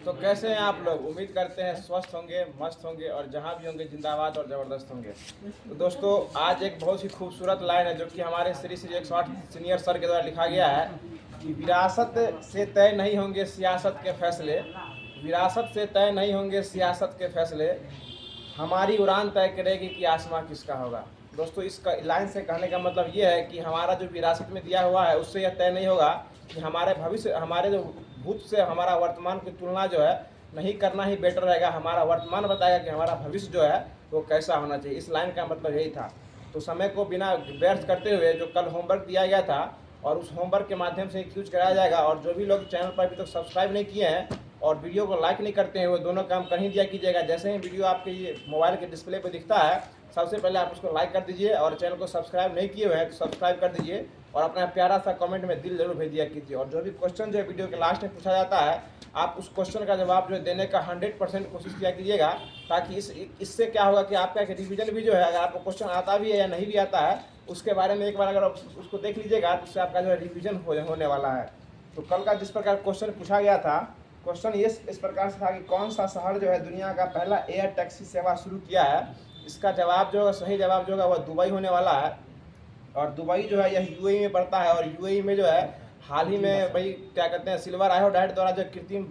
तो कैसे हैं आप लोग? उम्मीद करते हैं स्वस्थ होंगे, मस्त होंगे और जहां भी होंगे जिंदाबाद और ज़बरदस्त होंगे। तो दोस्तों, आज एक बहुत ही खूबसूरत लाइन है जो कि हमारे श्री श्री 108 सीनियर सर के द्वारा लिखा गया है कि विरासत से तय नहीं होंगे सियासत के फैसले, विरासत से तय नहीं होंगे सियासत के फैसले, हमारी उड़ान तय करेगी कि आसमां किसका होगा। दोस्तों, इस लाइन से कहने का मतलब ये है कि हमारा जो विरासत में दिया हुआ है उससे यह तय नहीं होगा कि हमारे भविष्य, हमारे जो भूत से हमारा वर्तमान की तुलना जो है नहीं करना ही बेटर रहेगा। हमारा वर्तमान बताएगा कि हमारा भविष्य जो है वो कैसा होना चाहिए। इस लाइन का मतलब यही था। तो समय को बिना व्यर्थ करते हुए जो कल होमवर्क दिया गया था और उस होमवर्क के माध्यम से यूज कराया जाएगा, और जो भी लोग चैनल पर अभी तक सब्सक्राइब नहीं किए हैं और वीडियो को लाइक नहीं करते हैं वो दोनों काम कर ही दिया कीजिएगा। जैसे ही वीडियो आपके ये मोबाइल के डिस्प्ले पर दिखता है सबसे पहले आप उसको लाइक कर दीजिए, और चैनल को सब्सक्राइब नहीं किए हुए हैं तो सब्सक्राइब कर दीजिए और अपना प्यारा सा कमेंट में दिल जरूर भेज दिया कीजिए। और जो भी क्वेश्चन जो है वीडियो के लास्ट में पूछा जाता है आप उस क्वेश्चन का जवाब जो है देने का 100% कोशिश किया कीजिएगा, ताकि इससे क्या होगा कि आपका एक रिवीजन भी जो है, अगर आपको क्वेश्चन आता भी है या नहीं भी आता है उसके बारे में एक बार अगर आप उसको देख लीजिएगा तो उससे आपका जो है रिवीजन होने वाला है। तो कल का जिस प्रकार क्वेश्चन पूछा गया था, क्वेश्चन ये इस प्रकार से था कि कौन सा शहर जो है दुनिया का पहला एयर टैक्सी सेवा शुरू किया है। इसका जवाब जो है, सही जवाब जो है वह दुबई होने वाला है। और दुबई जो है यह यूएई में पड़ता है, और यूएई में जो है हाल ही में भाई क्या कहते हैं सिल्वर आयोडाइड द्वारा जो कृत्रिम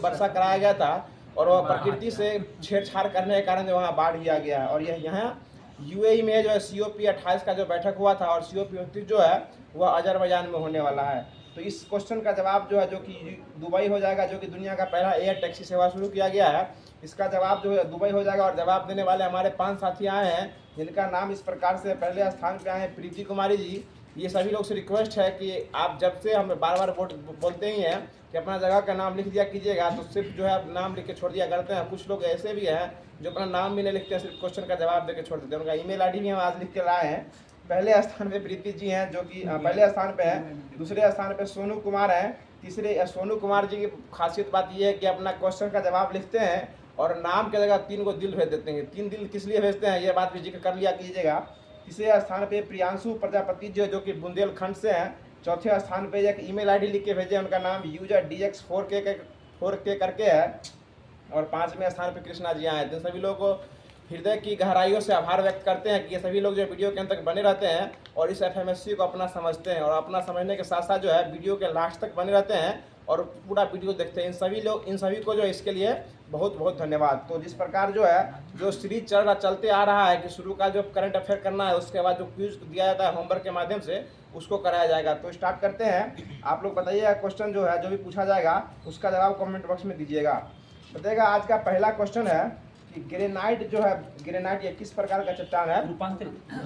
वर्षा कराया गया था, और वह प्रकृति से छेड़छाड़ करने के कारण जो वहाँ बाढ़ दिया गया है। और यह यहाँ यूएई में जो है COP28 का जो बैठक हुआ था और COP29 जो है वह अजरबैजान में होने वाला है। तो इस क्वेश्चन का जवाब जो है जो कि दुबई हो जाएगा, जो कि दुनिया का पहला एयर टैक्सी सेवा शुरू किया गया है। इसका जवाब जो है दुबई हो जाएगा। और जवाब देने वाले हमारे 5 साथी आए हैं जिनका नाम इस प्रकार से पहले स्थान पे आए हैं प्रीति कुमारी जी। ये सभी लोग से रिक्वेस्ट है कि आप जब से हम बार बार बोलते ही हैं कि अपना जगह का नाम लिख दिया कीजिएगा, तो सिर्फ जो है आप नाम लिख के छोड़ दिया करते हैं। कुछ लोग ऐसे भी हैं जो अपना नाम भी नहीं लिखते हैं, सिर्फ क्वेश्चन का जवाब दे के छोड़ देते हैं। उनका ईमेल आईडी भी हम आज लिख के लाए हैं। पहले स्थान पे प्रीति जी हैं जो कि पहले स्थान पे है। दूसरे स्थान पे सोनू कुमार हैं। तीसरे सोनू कुमार जी की खासियत बात यह है कि अपना क्वेश्चन का जवाब लिखते हैं और नाम के जगह 3 को दिल भेज देते हैं। 3 दिल किस लिए भेजते हैं ये बात भी जिक्र कर लिया कीजिएगा। तीसरे स्थान पे प्रियांशु प्रजापति जो कि बुंदेलखंड से हैं। चौथे स्थान पे एक ईमेल आईडी लिख के भेजे, उनका नाम यूजर DX4K करके है। और 5वें स्थान पे कृष्णा जी आए हैं। सभी लोगों को हृदय की गहराइयों से आभार व्यक्त करते हैं कि ये सभी लोग जो वीडियो के अंत तक बने रहते हैं और इस FMSC को अपना समझते हैं, और अपना समझने के साथ साथ जो है वीडियो के लास्ट तक बने रहते हैं और पूरा वीडियो देखते हैं। इन सभी को जो है इसके लिए बहुत बहुत धन्यवाद। तो जिस प्रकार जो है जो सीरीज चलते आ रहा है कि शुरू का जो करंट अफेयर करना है, उसके बाद जो क्विज दिया जाता है होमवर्क के माध्यम से उसको कराया जाएगा। तो स्टार्ट करते हैं। आप लोग बताइएगा क्वेश्चन जो है जो भी पूछा जाएगा उसका जवाब कमेंट बॉक्स में दीजिएगा। बताइएगा आज का पहला क्वेश्चन है कि ग्रेनाइट जो है, ग्रेनाइट ये किस प्रकार का चट्टान है?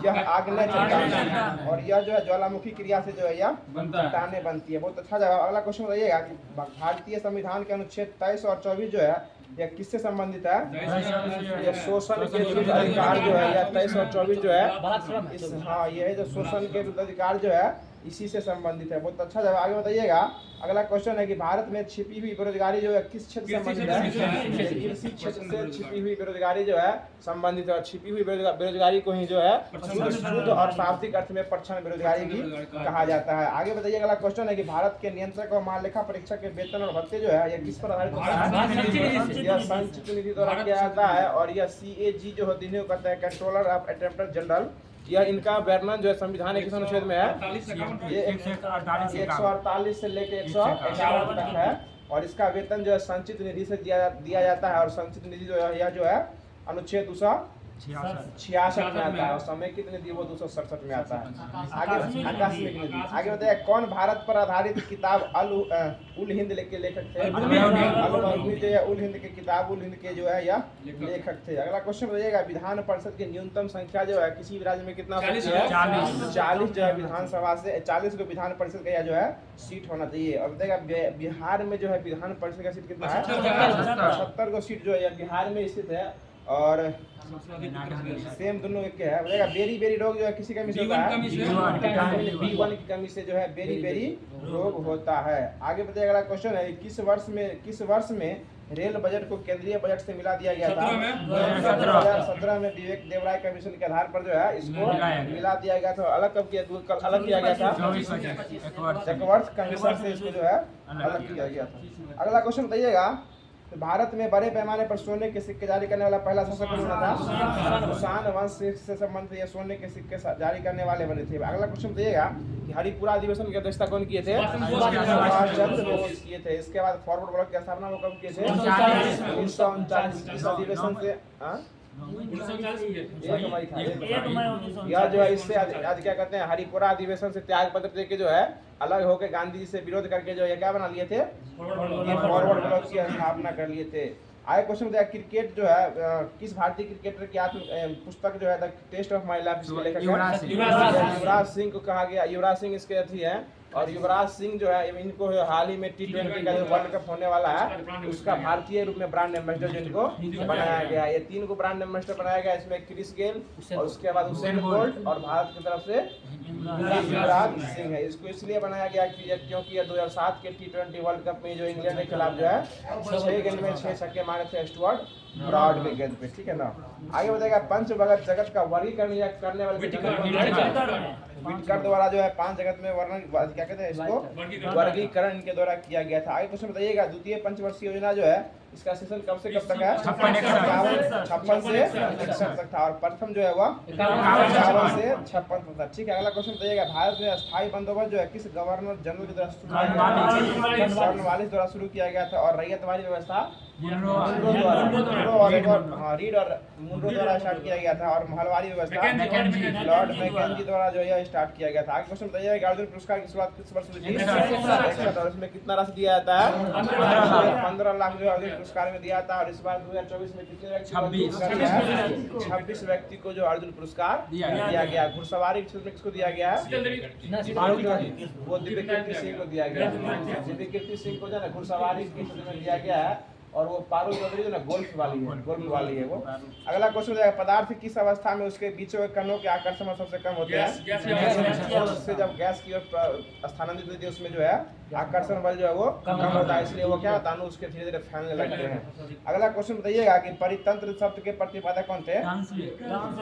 यह आग्नेय चट्टान है और यह जो है ज्वालामुखी क्रिया से जो है यह चट्टानें बनती है। बहुत अच्छा जवाब। अगला क्वेश्चन बताइएगा कि भारतीय संविधान के अनुच्छेद 23 और 24 जो है यह किससे संबंधित है? यह शोषण के विरुद्ध अधिकार जो है, यह 23 और 24 जो है हाँ ये जो शोषण के विरुद्ध अधिकार जो है इसी से संबंधित है। बहुत अच्छा जवाब। आगे बताइएगा। अगला क्वेश्चन है कि भारत में छिपी हुई बेरोजगारी जो है किस क्षेत्र से संबंधित है? कृषि क्षेत्र से छिपी हुई बेरोजगारी जो है संबंधित है। और छिपी हुई बेरोजगारी को ही जो है शुद्ध और शाब्दिक अर्थ में परछन बेरोजगारी भी कहा जाता है। आगे बताइए। अगला क्वेश्चन है कि भारत के नियंत्रक और महालेखा परीक्षक के वेतन और भत्ते जो है यह किस पर आधारित होता है? यह संचित निधि द्वारा किया जाता है। और यह CAG जो होती है करता है, कंट्रोलर ऑफ अटेम्प्टर जनरल। यह इनका वर्णन जो है संविधान के किस अनुच्छेद में है? ये 148 से लेकर 151 तक है। और इसका वेतन जो है संचित निधि से दिया जाता है। और संचित निधि जो है यह जो है अनुच्छेद 266 में आता है। और समेकित निधि वो 267 में आता है। आगे आकस्मिक निधि। आगे बताइए कौन भारत पर आधारित किताब उल हिंद के लेखक थे? जो है उल हिंद की किताब उल हिंद के जो है यह लेखक थे। अगला क्वेश्चन बताइएगा विधान परिषद की न्यूनतम संख्या जो है किसी भी राज्य में कितना होती है? 40 जो है विधानसभा से 40 को विधान परिषद का जो है सीट होना चाहिए। और बताइएगा बिहार में जो है विधान परिषद का सीट कितना है? 70 को सीट जो है बिहार में स्थित है। और सेम दोनों एक है। बताइएगा बेरी रोग जो है किसी कमी से होता है? B1 की कमी से जो है बेरी रोग होता है। आगे बताइएगा। अगला क्वेश्चन है किस वर्ष में रेल बजट को केंद्रीय बजट से मिला दिया गया था? 2017 में विवेक देवराय कमीशन के आधार पर जो है इसको मिला दिया गया था। अलग कब किया? अलग किया गया था चक्रवर्ती कमीशन से इसको जो है अलग किया गया था। अगला क्वेश्चन बताइएगा तो भारत में बड़े पैमाने पर सोने के सिक्के जारी करने वाला पहला शासक कौन था? कुषाण वंश से संबंधित ये सोने के सिक्के जारी करने वाले बने थे। अगला क्वेश्चन दिएगा कि हरिपुरा अधिवेशन की अध्यक्षता कौन किए थे? सुभाष चंद्र बोस किए थे। इसके बाद फॉरवर्ड ब्लॉक की स्थापना वो कब किए थे? 1939 अधिवेशन से यह जो है इससे आज क्या कहते हैं, हरिपुरा अधिवेशन से त्याग पत्र देके जो है अलग होकर गांधी जी से विरोध करके जो ये क्या बना लिए थे? फॉरवर्ड ब्लॉक की स्थापना कर लिए थे। आगे क्वेश्चन बताया क्रिकेट जो है किस भारतीय क्रिकेटर की आत्म पुस्तक जो है the test of my life इसके लेखक युवराज सिंह को कहा गया। युवराज सिंह इसके अथी है और युवराज सिंह जो है इनको हाल ही में T20 का जो वर्ल्ड कप होने वाला है उसका भारतीय रूप में ब्रांड एम्बेसडर जिनको बनाया गया। ये 3 को ब्रांड एम्बेसडर बनाया गया, इसमें क्रिस गेल और उसके बाद उसेन बोल्ट और भारत की तरफ से युवराज सिंह है। इसको इसलिए बनाया गया क्योंकि ये 2007 के T20 वर्ल्ड कप में जो इंग्लैंड के खिलाफ जो है 6 गेंद में 6 छक्के मारे थे स्टुअर्ट ब्रॉड के गेंद पे, ठीक है ना। आगे बताएगा पंचभगत जगत का वर्गीकरण करने वाले विटकर द्वारा जो है 5 जगत में वर्णन क्या कहते हैं इसको वर्गीकरण इनके द्वारा किया गया था। आगे क्वेश्चन बताइएगा द्वितीय पंचवर्षीय योजना जो है इसका सेशन कब से कब तक है? 56 से 61 तक था और प्रथम जो है वह 51 से 56 तक था, ठीक है। अगला क्वेश्चन बताइएगा भारत में स्थायी बंदोबस्त जो है किस गवर्नर जनरल के द्वारा कर्नवालिस द्वारा शुरू किया गया था और रैयतवाड़ी व्यवस्था रीड और मुनरो द्वारा स्टार्ट किया गया था और महलवारी व्यवस्था लॉर्ड मैकेंजी द्वारा जो है स्टार्ट किया गया था। आगे क्वेश्चन बताइए अर्जुन पुरस्कार की शुरुआत किस वर्ष हुई थी? और इसमें कितना राशि दिया जाता है? 15 लाख जो अर्जुन पुरस्कार में दिया था और इस बार 2024 में कितने व्यक्ति 26 व्यक्ति को जो अर्जुन पुरस्कार दिया गया। घुड़सवारी क्षेत्र में किसको दिया गया है? वो दिव्य कीर्ति सिंह को दिया गया। दिव्य कीर्ति सिंह को जो है घुड़सवारी के क्षेत्र में दिया गया है और वो पारुल चौधरी जो ना गोल्फ वाली है वो। अगला क्वेश्चन है पदार्थ किस अवस्था में उसके बीचों के कणों के आकर्षण सबसे कम होते हैं? उससे जब गैस की ओर स्थानांतरित होती है उसमें जो है आकर्षण बल जो है वो कम होता है, इसलिए वो क्या होता है उसके धीरे धीरे फैलने लगते हैं। अगला क्वेश्चन बताइएगा कि परितंत्र शब्द के प्रतिपादक कौन थे?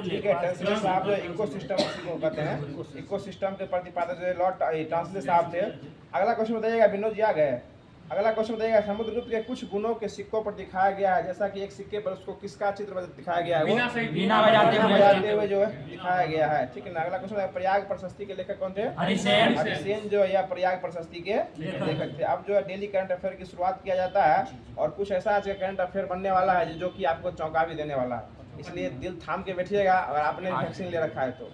ठीक है, ट्रांसलेटर साहब जो इकोसिस्टम को कहते हैं, इकोसिस्टम के प्रतिपादक जो लॉर्ड ट्रांसलेटर साहब थे। अगला क्वेश्चन बताइएगा विनोद जी आ गए। अगला क्वेश्चन बताइएगा समुद्रगुप्त के कुछ गुणों के सिक्कों पर दिखाया गया है, जैसा कि एक सिक्के पर उसको किसका चित्र दिखाया गया है? वीणा बजाते हुए जो है दिखाया गया है, ठीक है ना। अगला क्वेश्चन है प्रयाग प्रशस्ति के लेखक कौन थे? हरिसेन जो है प्रयाग प्रशस्ति के लेखक थे। अब जो है डेली करंट अफेयर की शुरुआत किया जाता है और कुछ ऐसा आज का करंट अफेयर बनने वाला है जो कि आपको चौंका भी देने वाला है, इसलिए दिल थाम के बैठिएगा अगर आपने वैक्सीन ले रखा है तो।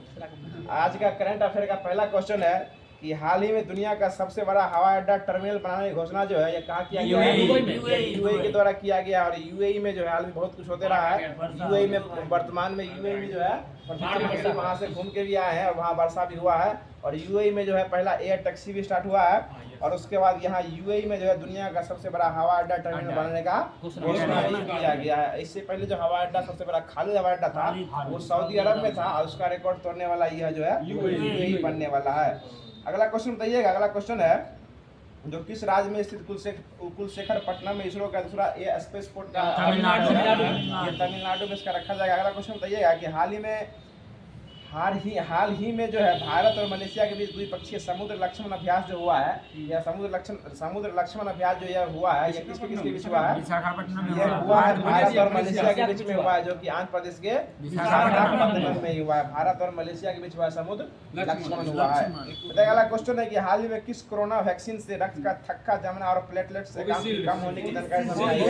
आज का करंट अफेयर का पहला क्वेश्चन है कि हाल ही में दुनिया का सबसे बड़ा हवाई अड्डा टर्मिनल बनाने की घोषणा जो है ये कहाँ किया गया है? यूएई के द्वारा किया गया। और यूएई में जो है हाल में बहुत कुछ होते रहा है। यूएई में वर्तमान में यूएई में जो है वहाँ से घूम के भी आए हैं और वहाँ वर्षा भी हुआ है और यूएई में जो है पहला एयर टैक्सी भी स्टार्ट हुआ है और उसके बाद यहाँ यूएई में जो है दुनिया का सबसे बड़ा हवाई अड्डा टर्मिनल बनाने का घोषणा किया गया है। इससे पहले जो हवाई अड्डा सबसे बड़ा खालिद हवाई अड्डा था वो सऊदी अरब में था और उसका रिकॉर्ड तोड़ने वाला यह जो है यूएई बनने वाला है। अगला क्वेश्चन बताइएगा। अगला क्वेश्चन है जो किस राज्य में स्थित कुलशेखर पटनम में इसरो का दूसरा स्पेस पोर्ट का तमिलनाडु में इसका रखा जाएगा। अगला क्वेश्चन बताइएगा कि हाल ही में जो है भारत और मलेशिया के बीच द्विपक्षीय समुद्र लक्ष्मण अभ्यास जो हुआ है, यह समुद्र लक्ष्मण अभ्यास जो यह हुआ है यह किसके बीच हुआ है? यह हुआ है भारत और मलेशिया के बीच में हुआ है, जो कि आंध्र प्रदेश के विशाखापट्टनम में हुआ है। भारत और मलेशिया के बीच हुआ समुद्र लक्ष्मण हुआ है। अगला क्वेश्चन है कि हाल ही में किस कोरोना वैक्सीन से रक्त का थक्का जमना और प्लेटलेट्स कम होने की जानकारी सामने आई है?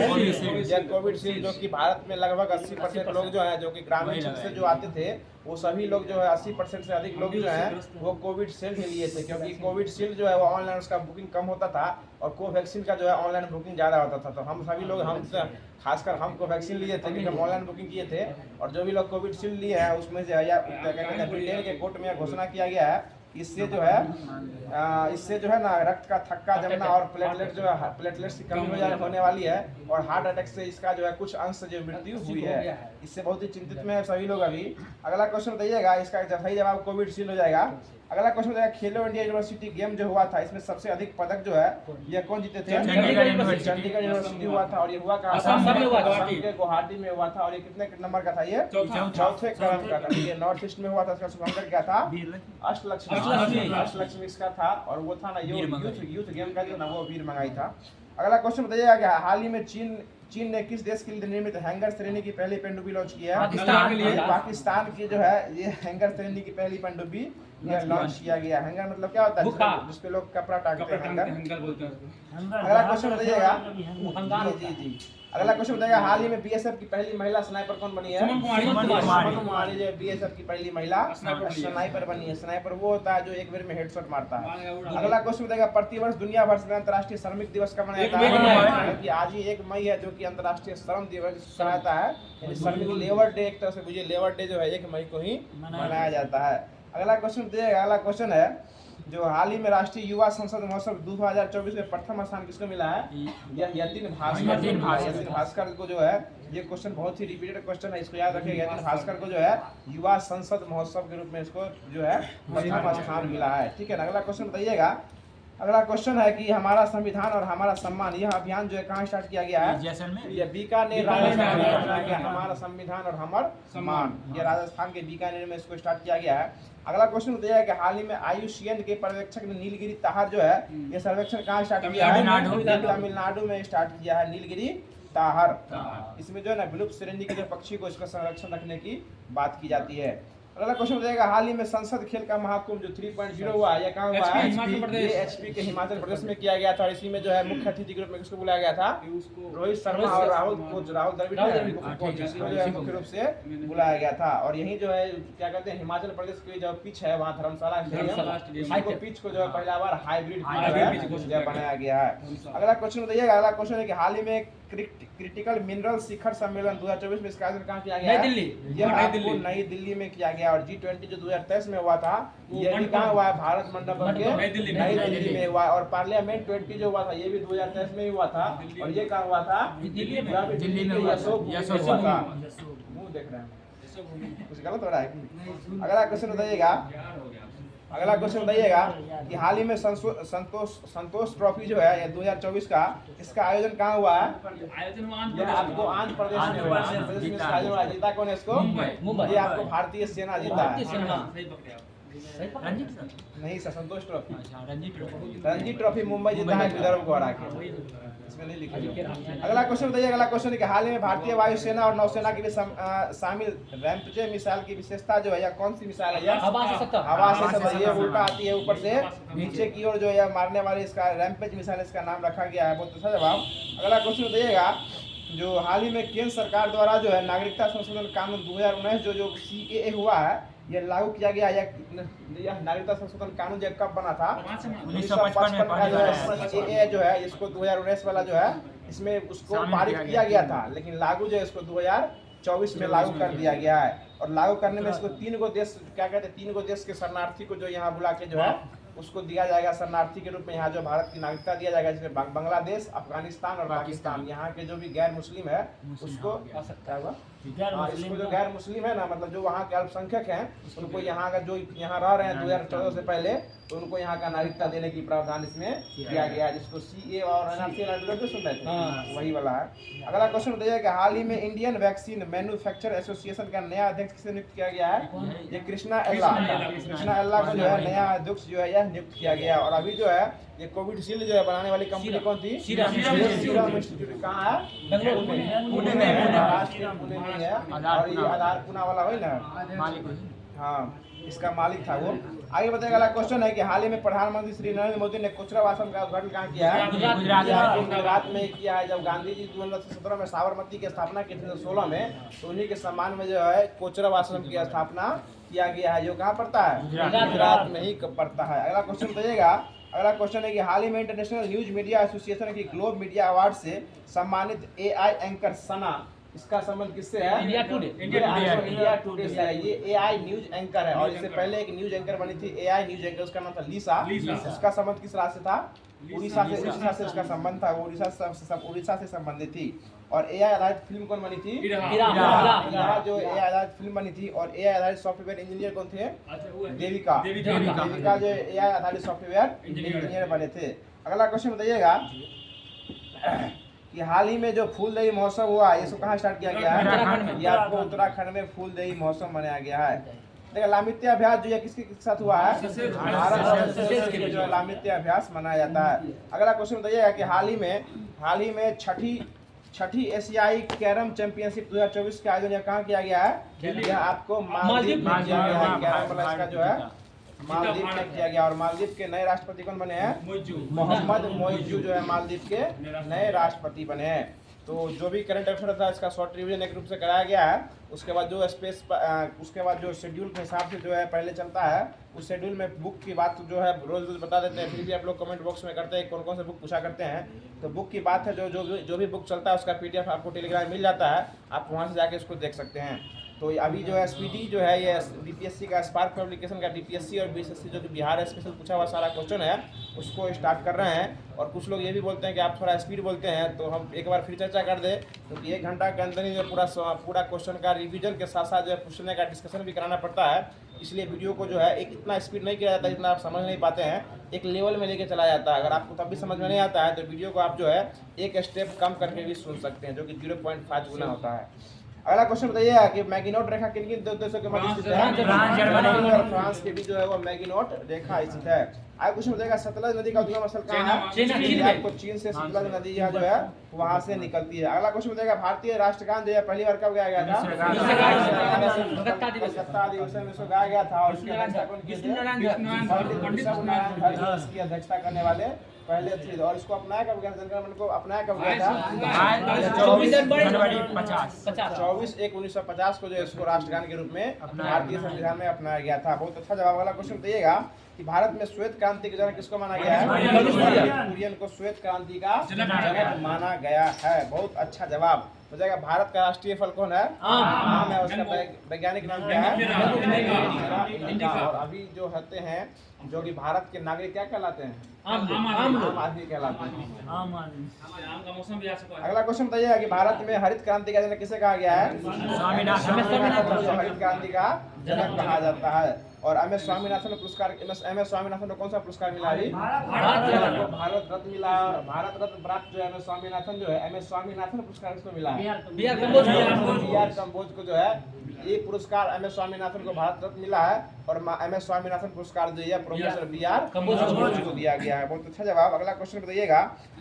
यह कोविशील्ड जो कि भारत में लगभग 80% लोग जो है जो कि ग्रामीण क्षेत्र से जो आते थे वो सभी लोग जो है 80% से अधिक लोग जो हैं वो कोविशील्ड ही लिए थे, क्योंकि कोविशील्ड जो है वो ऑनलाइन उसका बुकिंग कम होता था और कोवैक्सीन का जो है ऑनलाइन बुकिंग ज़्यादा होता था। तो हम सभी लोग खासकर हम कोवैक्सीन लिए थे क्योंकि हम ऑनलाइन बुकिंग किए थे और जो भी लोग कोविशील्ड लिए हैं उसमें से ब्रिटेन के कोर्ट में घोषणा किया गया है इससे जो है ना रक्त का थक्का जमना और प्लेटलेट्स की कमी होने वाली है और हार्ट अटैक से इसका जो है कुछ अंश जो मृत्यु हुई है। इससे बहुत ही चिंतित में है सभी लोग अभी। अगला क्वेश्चन बताइएगा, इसका सही जवाब कोविशील्ड हो जाएगा। अगला क्वेश्चन बताइएगा खेलो इंडिया यूनिवर्सिटी गेम जो हुआ था इसमें सबसे अधिक पदक जो है ये कौन जीते थे? चंडीगढ़ यूनिवर्सिटी हुआ था और ये हुआ गुवाहाटी में हुआ था और ये कितने नंबर का था? ये चौथे क्रम का था। ये नॉर्थ ईस्ट में हुआ था। इसका शुभांकर क्या था? अष्टलक्ष्मी इसका था और वो था ना यूथ गेम का जो ना वो वीर मंगाई था। अगला क्वेश्चन बताइएगा कि हाल ही में चीन ने किस देश के लिए निर्मित हैंगर श्रेणी की पहली पनडुब्बी लॉन्च की है? पाकिस्तान के लिए। पाकिस्तान की जो है ये हैंगर श्रेणी की पहली पनडुब्बी लॉन्च किया गया। हैंगर मतलब क्या होता है? जिसपे लोग कपड़ा टांगते हैं, हैंगर बोलते हैं। अगला क्वेश्चन बताइएगा जी जी अगला क्वेश्चन बताइएगा, हाल ही में बीएसएफ की पहली महिला स्नाइपर कौन बनी है? सुमन कुमारी जो बीएसएफ की पहली महिला स्नाइपर बनी है। स्नाइपर वो होता है जो एक बार में हेडशॉट मारता है। अगला क्वेश्चन बताइएगा, प्रतिवर्ष दुनिया भर में अंतर्राष्ट्रीय श्रमिक दिवस कब मनाया जाता है? कि आज ही 1 मई है जो कि अंतर्राष्ट्रीय श्रम दिवस कहलाता है। श्रमिक लेबर डे एक तरह से बुझिए, लेबर डे जो है 1 मई को ही मनाया जाता है। अगला क्वेश्चन बताइएगा, अगला क्वेश्चन है जो हाल ही में राष्ट्रीय युवा संसद महोत्सव 2024 में प्रथम स्थान किसको मिला है? यतीन भास्कर को जो है, ये क्वेश्चन बहुत ही रिपीटेड क्वेश्चन है, इसको याद रखिएगा। यतीन भास्कर को जो है युवा संसद महोत्सव के रूप में इसको जो है प्रथम स्थान मिला है। ठीक है ना। अगला क्वेश्चन बताइएगा, अगला क्वेश्चन है कि हमारा संविधान और हमारा सम्मान, यह अभियान जो है कहाँ स्टार्ट किया गया है? ये बीकानेर राजस्थान में किया गया। हमारा संविधान और हमारा सम्मान, ये राजस्थान के बीकानेर में इसको स्टार्ट किया गया है। अगला क्वेश्चन बताइए कि हाल ही में आयुषीएन के पर्यवेक्षक ने नीलगिरी ताहर जो है ये सर्वेक्षण कहाँ स्टार्ट किया है? तमिलनाडु में स्टार्ट किया है नीलगिरी ताहर। इसमें जो है ना विलुप्त श्रेणी के जो पक्षी को इसका संरक्षण रखने की बात की जाती है। अगला क्वेश्चन बताइएगा, हाल ही में संसद खेल का महाकुंभ जो 3.0 हुआ है, ये कहाँ हुआ है? ये एचपी के हिमाचल प्रदेश में किया गया था। और इसी में जो है मुख्य अतिथि के रूप में किसको बुलाया गया था? रोहित शर्मा और राहुल द्रविड़ को जो है मुख्य रूप से बुलाया गया था। और यही जो है क्या कहते हैं, हिमाचल प्रदेश की जो पिच है वहाँ धर्मशाला पिच को जो है पहला बार हाइब्रिड बनाया गया है। अगला क्वेश्चन बताइएगा, अगला क्वेश्चन है कि हाल ही में क्रिटिकल मिनरल शिखर सम्मेलन 2024 में इसका आयोजन कहाँ किया गया? नई दिल्ली में किया गया। और G20 जो 2023 में हुआ था, ये भी कहाँ हुआ है? भारत मंडपम के नई दिल्ली में हुआ। और पार्लियामेंट 20 जो हुआ था ये भी 2023 में ही हुआ था। और ये कहाँ हुआ था? दिल्ली में हुआ था। मुंह देख रहे हैं, कुछ गलत हो रहा है। अगला क्वेश्चन बताइएगा, कि हाल ही में संतोष ट्रॉफी जो है ये 2024 का, इसका आयोजन कहाँ हुआ है? आपको आंध्र प्रदेश में हुआ। आंध्र प्रदेश में आयोजन हुआ। जीता कौन है इसको? ये आपको भारतीय सेना जीता है। नहीं सर, संतोष ट्रॉफी, रणजी ट्रॉफी मुंबई जीता है विदर्भ को हरा के। इसमें नहीं लिखा। अगला क्वेश्चन बताइए, अगला क्वेश्चन है कि हाल ही में भारतीय वायुसेना और नौसेना के भी शामिल रैंपजे मिसाइल की विशेषता जो है या कौन सी मिसाइल है? हवा से ये उल्टा आती है ऊपर से नीचे की ओर जो है मारने वाली, इसका रैंपेज मिसाइल इसका नाम रखा गया है। बहुत अच्छा जवाब। अगला क्वेश्चन बताइएगा, जो हाल ही में केंद्र सरकार द्वारा जो है नागरिकता संशोधन कानून 2019 जो CAA हुआ है ये लागू किया गया। यह नागरिकता संशोधन कानून जो कब बना था? 1955 का जो है CAA जो है इसको 2019 वाला जो है इसमें उसको पारित किया गया था, लेकिन लागू जो है इसको 2024 में लागू कर दिया गया है। और लागू करने में इसको 3 गो देश क्या कहते हैं, 3 गो देश के शरणार्थी को जो यहाँ बुला के जो है उसको दिया जाएगा शरणार्थी के रूप में। यहाँ जो भारत की नागरिकता दिया जाएगा, जिसमें बांग्लादेश, अफगानिस्तान और पाकिस्तान, यहाँ के जो भी गैर मुस्लिम है उसको आ सकता है। इसको जो गैर मुस्लिम है ना, मतलब जो वहाँ के अल्पसंख्यक हैं उनको यहाँ का जो यहाँ रह रहे हैं 2014 से पहले, तो उनको यहाँ का नागरिकता देने की प्रावधान इसमें किया गया है, जिसको CA और NRC सुन रहे थे वही वाला है। अगला क्वेश्चन बताइए कि हाल ही में इंडियन वैक्सीन मैन्युफैक्चर एसोसिएशन का नया अध्यक्ष किसे नियुक्त किया गया है? ये कृष्णा एल्ला को जो है नया अध्यक्ष जो है यह नियुक्त किया गया। और अभी जो है ये कोविडशील्ड जो है बनाने वाली कंपनी कौन थी? सीरम इंस्टीट्यूट कहाँ है? पुणे में है। और ये आधार पुना वाला है ना, हाँ इसका मालिक था वो। आगे बताएगा, अगला क्वेश्चन है कि हाल ही में प्रधानमंत्री श्री नरेंद्र मोदी ने कोचरब आश्रम का उद्घाटन कहाँ किया है? गुजरात में किया है। जब गांधी जी 2017 में साबरमती की स्थापना की थी 2016 में, तो उन्हीं के सम्मान में जो है कोचरब आश्रम की स्थापना किया गया है, जो कहाँ पड़ता है? गुजरात में ही पड़ता है। अगला क्वेश्चन बताइएगा, अगला क्वेश्चन है कि हाल ही में इंटरनेशनल न्यूज मीडिया एसोसिएशन की ग्लोब मीडिया अवार्ड से सम्मानित AI एंकर सना, इसका संबंध किससे है? इंडिया टुडे से है। ये AI न्यूज एंकर है। और इससे पहले एक न्यूज एंकर बनी थी AI न्यूज एंकर, उसका नाम था लीसा। इसका संबंध किस राज्य से था? उड़ीसा से इसका संबंध था। वो उड़ीसा से संबंधित थी। और AI आधारित फिल्म कौन बनी थी? जो AI आधारित फिल्म बनी थी। और AI आधारित सॉफ्टवेयर इंजीनियर कौन थे? देविका जो AI आधारित सॉफ्टवेयर इंजीनियर बने थे। अगला क्वेश्चन बताइएगा कि हाल ही में जो फूलदेई महोत्सव हुआ है इसको कहाँ स्टार्ट किया गया है? ये आपको उत्तराखंड में फूलदेई महोत्सव मनाया गया है। देखिए लामित्य अभ्यास जो है किसके साथ हुआ है? भारत के जो लामित्य अभ्यास मनाया जाता है। अगला क्वेश्चन बताइएगा कि हाल ही में छठी एशियाई कैरम चैंपियनशिप 2024 का आयोजन कहाँ किया गया है? यह आपको मालदीव में किया गया है। कैरम वाला इसका जो है मालदीव में किया गया, और मालदीव के नए राष्ट्रपति कौन बने हैं? मोहम्मद मोइजू जो है मालदीव के नए राष्ट्रपति बने हैं। तो जो भी करंट अफेयर था इसका शॉर्ट रिवीजन एक रूप से कराया गया है। उसके बाद जो उसके बाद जो शेड्यूल के हिसाब से जो है पहले चलता है, उस शेड्यूल में बुक की बात जो है रोज रोज बता देते हैं, फिर भी आप लोग कमेंट बॉक्स में करते हैं कौन कौन से बुक पूछा करते हैं। तो बुक की बात है, जो भी बुक चलता है उसका PDF आपको टेलीग्राम मिल जाता है, आप वहाँ से जाके उसको देख सकते हैं। तो अभी जो है SPD जो है ये DPSC का स्पार्क पब्लिकेशन का DPSC और BSSC जो कि बिहार स्पेशल पूछा हुआ सारा क्वेश्चन है उसको स्टार्ट कर रहे हैं। और कुछ लोग ये भी बोलते हैं कि आप थोड़ा स्पीड बोलते हैं, तो हम एक बार फिर चर्चा कर दें। क्योंकि 1 घंटा के अंदर ही जो पूरा क्वेश्चन का रिवीजन के साथ साथ जो है पूछने का डिस्कशन भी कराना पड़ता है, इसलिए वीडियो को जो है एक इतना स्पीड नहीं किया जाता जितना आप समझ नहीं पाते हैं, एक लेवल में लेके चला जाता है। अगर आपको तब भी समझ में नहीं आता है तो वीडियो को आप जो है एक स्टेप कम करके भी सुन सकते हैं, जो कि 0.5 गुना होता है। अगला क्वेश्चन बताइएगा कि मैगिनोट रेखा किन किन देशों के मध्य स्थित है? जर्मनी और फ्रांस के बीच जो है वो मैगिनोट रेखा स्थित है। आगे क्वेश्चन बताइएगा सतलज नदी का उद्गम स्थल कहाँ है? आपको चीन से सतलज नदी यहाँ जो है वहाँ से निकलती है। अगला क्वेश्चन बताइएगा भारतीय राष्ट्रगान जो है पहली बार कब गाया गया था? कलकत्ता अधिवेशन में इसको गाया गया था, और उसकी अध्यक्षता कौन की थी? पंडित नारायण धर इसकी अध्यक्षता करने वाले पहले थे। और इसको अपनाया कब गया? जनगण मन को अपनाया कब गया था? 24/1/1950 को जो इसको राष्ट्रगान के रूप में भारतीय संविधान में अपनाया गया था। बहुत अच्छा जवाब। वाला क्वेश्चन बताइएगा कि भारत में श्वेत क्रांति के जनक किसको माना गया है? कुरियन को श्वेत क्रांति का जनक माना गया है। बहुत अच्छा जवाब हो जाएगा। भारत का राष्ट्रीय फल कौन है? आम है। उसका वैज्ञानिक नाम क्या है? और अभी जो होते हैं जो कि भारत के नागरिक क्या कहलाते हैं? आम आदमी कहलाते हैं। आम का मौसम भी आ सकता है। अगला क्वेश्चन बताइएगा कि भारत में हरित क्रांति का जनक किसे कहा गया है? स्वामीनाथन। हरित क्रांति का जनक कहा जाता है। और MS स्वामीनाथन पुरस्कार, MS स्वामीनाथन को कौन सा पुरस्कार मिला? भारत रत्न मिला। भारत रत्न प्राप्त जो है MS स्वामीनाथन जो है MS स्वामीनाथन पुरस्कार किसको मिला है? BR कम्बोज को जो है ये पुरस्कार MS स्वामीनाथन को भारत रत्न मिला है। और MS स्वामीनाथन पुरस्कार जो है प्रोफेसर BR कम्बोज को दिया गया है। बहुत अच्छा जवाब। अगला क्वेश्चन बताइएगा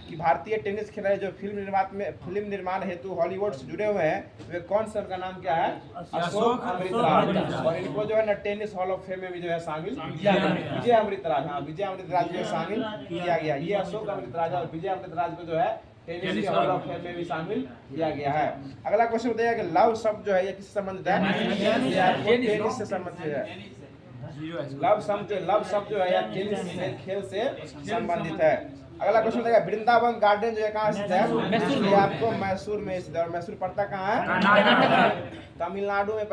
कि भारतीय टेनिस खिलाड़ी जो फिल्म निर्माण हेतु हॉलीवुड से जुड़े हुए हैं वे कौन से, उनका नाम क्या है? अशोक अमृतराज। और इनको जो है ना टेनिस हॉल ऑफ फेम में भी जो है शामिल विजय अमृतराज। हाँ, विजय अमृतराज जो शामिल किया गया। ये अशोक अमृतराज और विजय अमृतराज को जो है टेनिस हॉल ऑफ फेम में भी शामिल किया गया है। अगला क्वेश्चन बताइएगा कि लव शब्द जो है ये किससे संबंधित है? टेनिस से संबंधित है। लव शब्द जो है टेनिस खेल से संबंधित है। अगला क्वेश्चन बताइएगा वृंदावन गार्डन जो है कहाँ स्थित है? ये आपको मैसूर में स्थित है। और मैसूर पड़ता कहाँ है? तमिलनाडु में।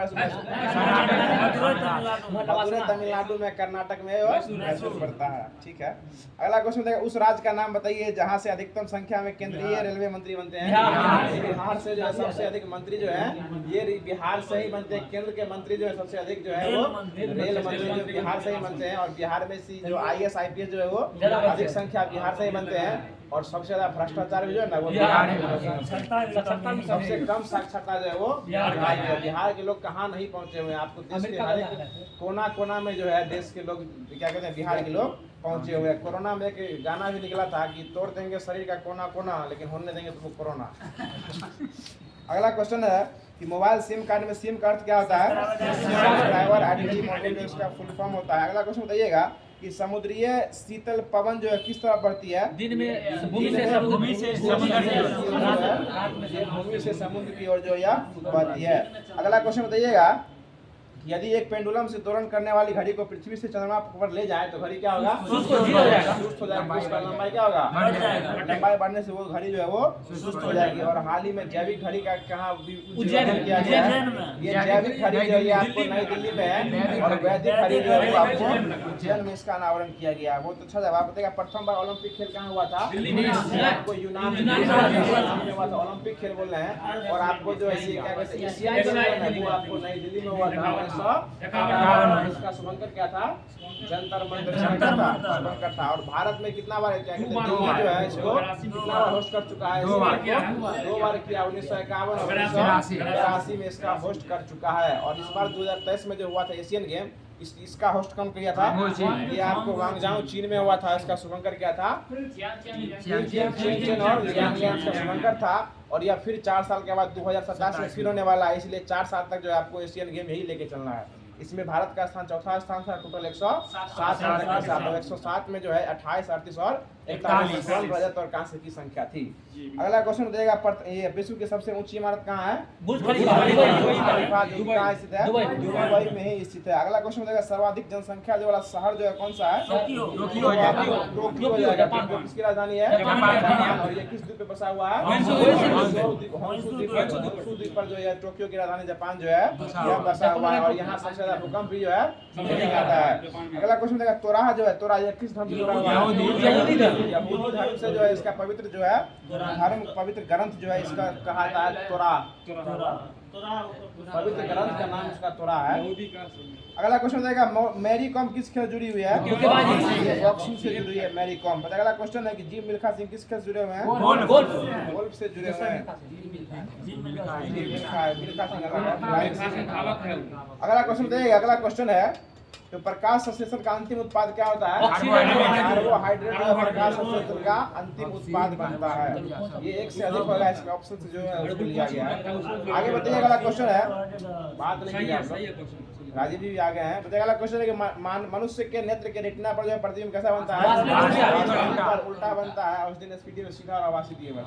मदुरई तमिलनाडु में, कर्नाटक में मैसूर पड़ता है। ठीक है। अगला क्वेश्चन बताइएगा उस राज्य का नाम बताइए जहाँ से अधिकतम संख्या में केंद्रीय रेलवे मंत्री बनते हैं। बिहार से जो है सबसे अधिक मंत्री जो है ये बिहार से ही बनते हैं। केंद्र के मंत्री जो है सबसे अधिक जो है वो रेल मंत्री जो बिहार से ही बनते हैं। और बिहार में जो IAS IPS जो है वो अधिक संख्या बिहार से ही बनते हैं। और सबसे ज्यादा भ्रष्टाचार भी जो है ना वो बिहार में, सबसे कम साक्षरता जो है वो बिहार के लोग कहाँ नहीं पहुँचे हुए हैं। आपको देश के हर एक कोना कोना में जो है देश के लोग क्या कहते हैं बिहार के लोग पहुँचे हुए हैं। कोरोना में एक गाना भी निकला था कि तोड़ देंगे शरीर का कोना कोना लेकिन होने देंगे तुमको कोरोना। अगला क्वेश्चन है कि मोबाइल सिम कार्ड में सिम का अर्थ क्या होता है? ड्राइवर आइडेंटिटी मॉडल जो इसका फुल फॉर्म होता है। अगला क्वेश्चन बताइएगा कि समुद्रीय शीतल पवन जो है किस तरह बढ़ती है? दिन में भूमि से समुद्र की ओर जो है बढ़ती है। अगला क्वेश्चन बताइएगा यदि एक पेंडुलम से दोलन करने वाली घड़ी को पृथ्वी से चंद्रमा पर ले जाए तो घड़ी क्या होगा? सुस्त हो जाएगा। उसका लंबाई क्या होगा? लंबाई बढ़ने से वो घड़ी जो है वो सुस्त हो जाएगी। और हाल ही में जैविक घड़ी का कहाँ उज्जैन किया गया है? ये जैविक घड़ी जो है आपको नई दिल्ली में है। और वैदिक घड़ी जो है वो आपको उज्जैन में इसका अनावरण किया गया है। बहुत अच्छा जवाब बताएगा। प्रथम बार ओलंपिक खेल कहाँ हुआ था? आपको यूनान में हुआ था। ओलंपिक खेल बोल रहे हैं। और आपको जो है ये क्या कहते हैं एशियाई गेम वो आपको नई दिल्ली में हुआ था। इसका शुभंकर क्या था? जंतर मंतर शुभंकर था। और भारत में कितना बार क्या कहते हैं दिल्ली जो है इसको कितना बार होस्ट कर चुका है? 2 बार किया। 1951 और 1983 में इसका होस्ट कर चुका है। और इस बार 2023 में जो हुआ था एशियन गेम इसका होस्ट कौन किया था? ये आपको वांगजाओ चीन में हुआ था, इसका शुभंकर क्या था? चेन और लियांग का शुभंकर था। और यह फिर 4 साल के बाद 2027 में फिर होने वाला है, इसलिए 4 साल तक जो है आपको एशियन गेम यही लेके चलना है। इसमें भारत का स्थान चौथा स्थान था, टोटल 107 मेडल के साथ। और 107 में जो है 28, 38 और 41 स्वर्ण, रजत और कांस्य की संख्या थी। अगला क्वेश्चन देगा, ये विश्व की सबसे ऊंची इमारत कहाँ है? बुर्ज खलीफा, जो कहाँ स्थित है? दुबई में ही स्थित है। अगला क्वेश्चन देगा, सर्वाधिक जनसंख्या जो वाला शहर जो है कौन सा है? टोक्यो हो जाएगा। टोक्यो किसकी राजधानी है? जापान। और ये किस द्वीप पे बसा हुआ है? होन्शु द्वीप पर जो है टोक्यो की राजधानी जापान जो है यह बसा हुआ है। और यहाँ सबसे ज्यादा भूकंप भी जो है नहीं आता है। अगला क्वेश्चन देगा, तोराह जो है, तोराह ये किस धर्म से जुड़ा हुआ है? यहूदी धर्म से जो है इसका पवित्र जो है धर्म, पवित्र ग्रंथ जो है इसका कहा जाता है तोरा। पवित्र ग्रंथ का नाम उसका तोरा है। अगला क्वेश्चन देगा, मैरी कॉम किस खेल जुड़ी हुई है? बॉक्सिंग से जुड़ी है मैरी कॉम। अगला क्वेश्चन है कि जिम मिल्खा सिंह किस खेल से जुड़े हुए हैं? गोल्फ से जुड़े हुए हैं। अगला क्वेश्चन देगा, अगला क्वेश्चन है तो प्रकाश संश्लेषण का अंतिम उत्पाद क्या होता है? कार्बोहाइड्रेट जो प्रकाश संश्लेषण का अंतिम उत्पाद बनता है। ये एक से अधिक होगा, इसका ऑप्शन से जो है उसको लिया गया है। आगे बताइए, अगला क्वेश्चन है, बात नहीं किया राजीव जी आ गए हैं। बताइए अगला क्वेश्चन है कि मनुष्य के नेत्र के रेटिना पर जो है प्रतिबिंब कैसा बनता है? उल्टा बनता है। उस दिन एसपीटी में सीधा और आवासी दिए गए।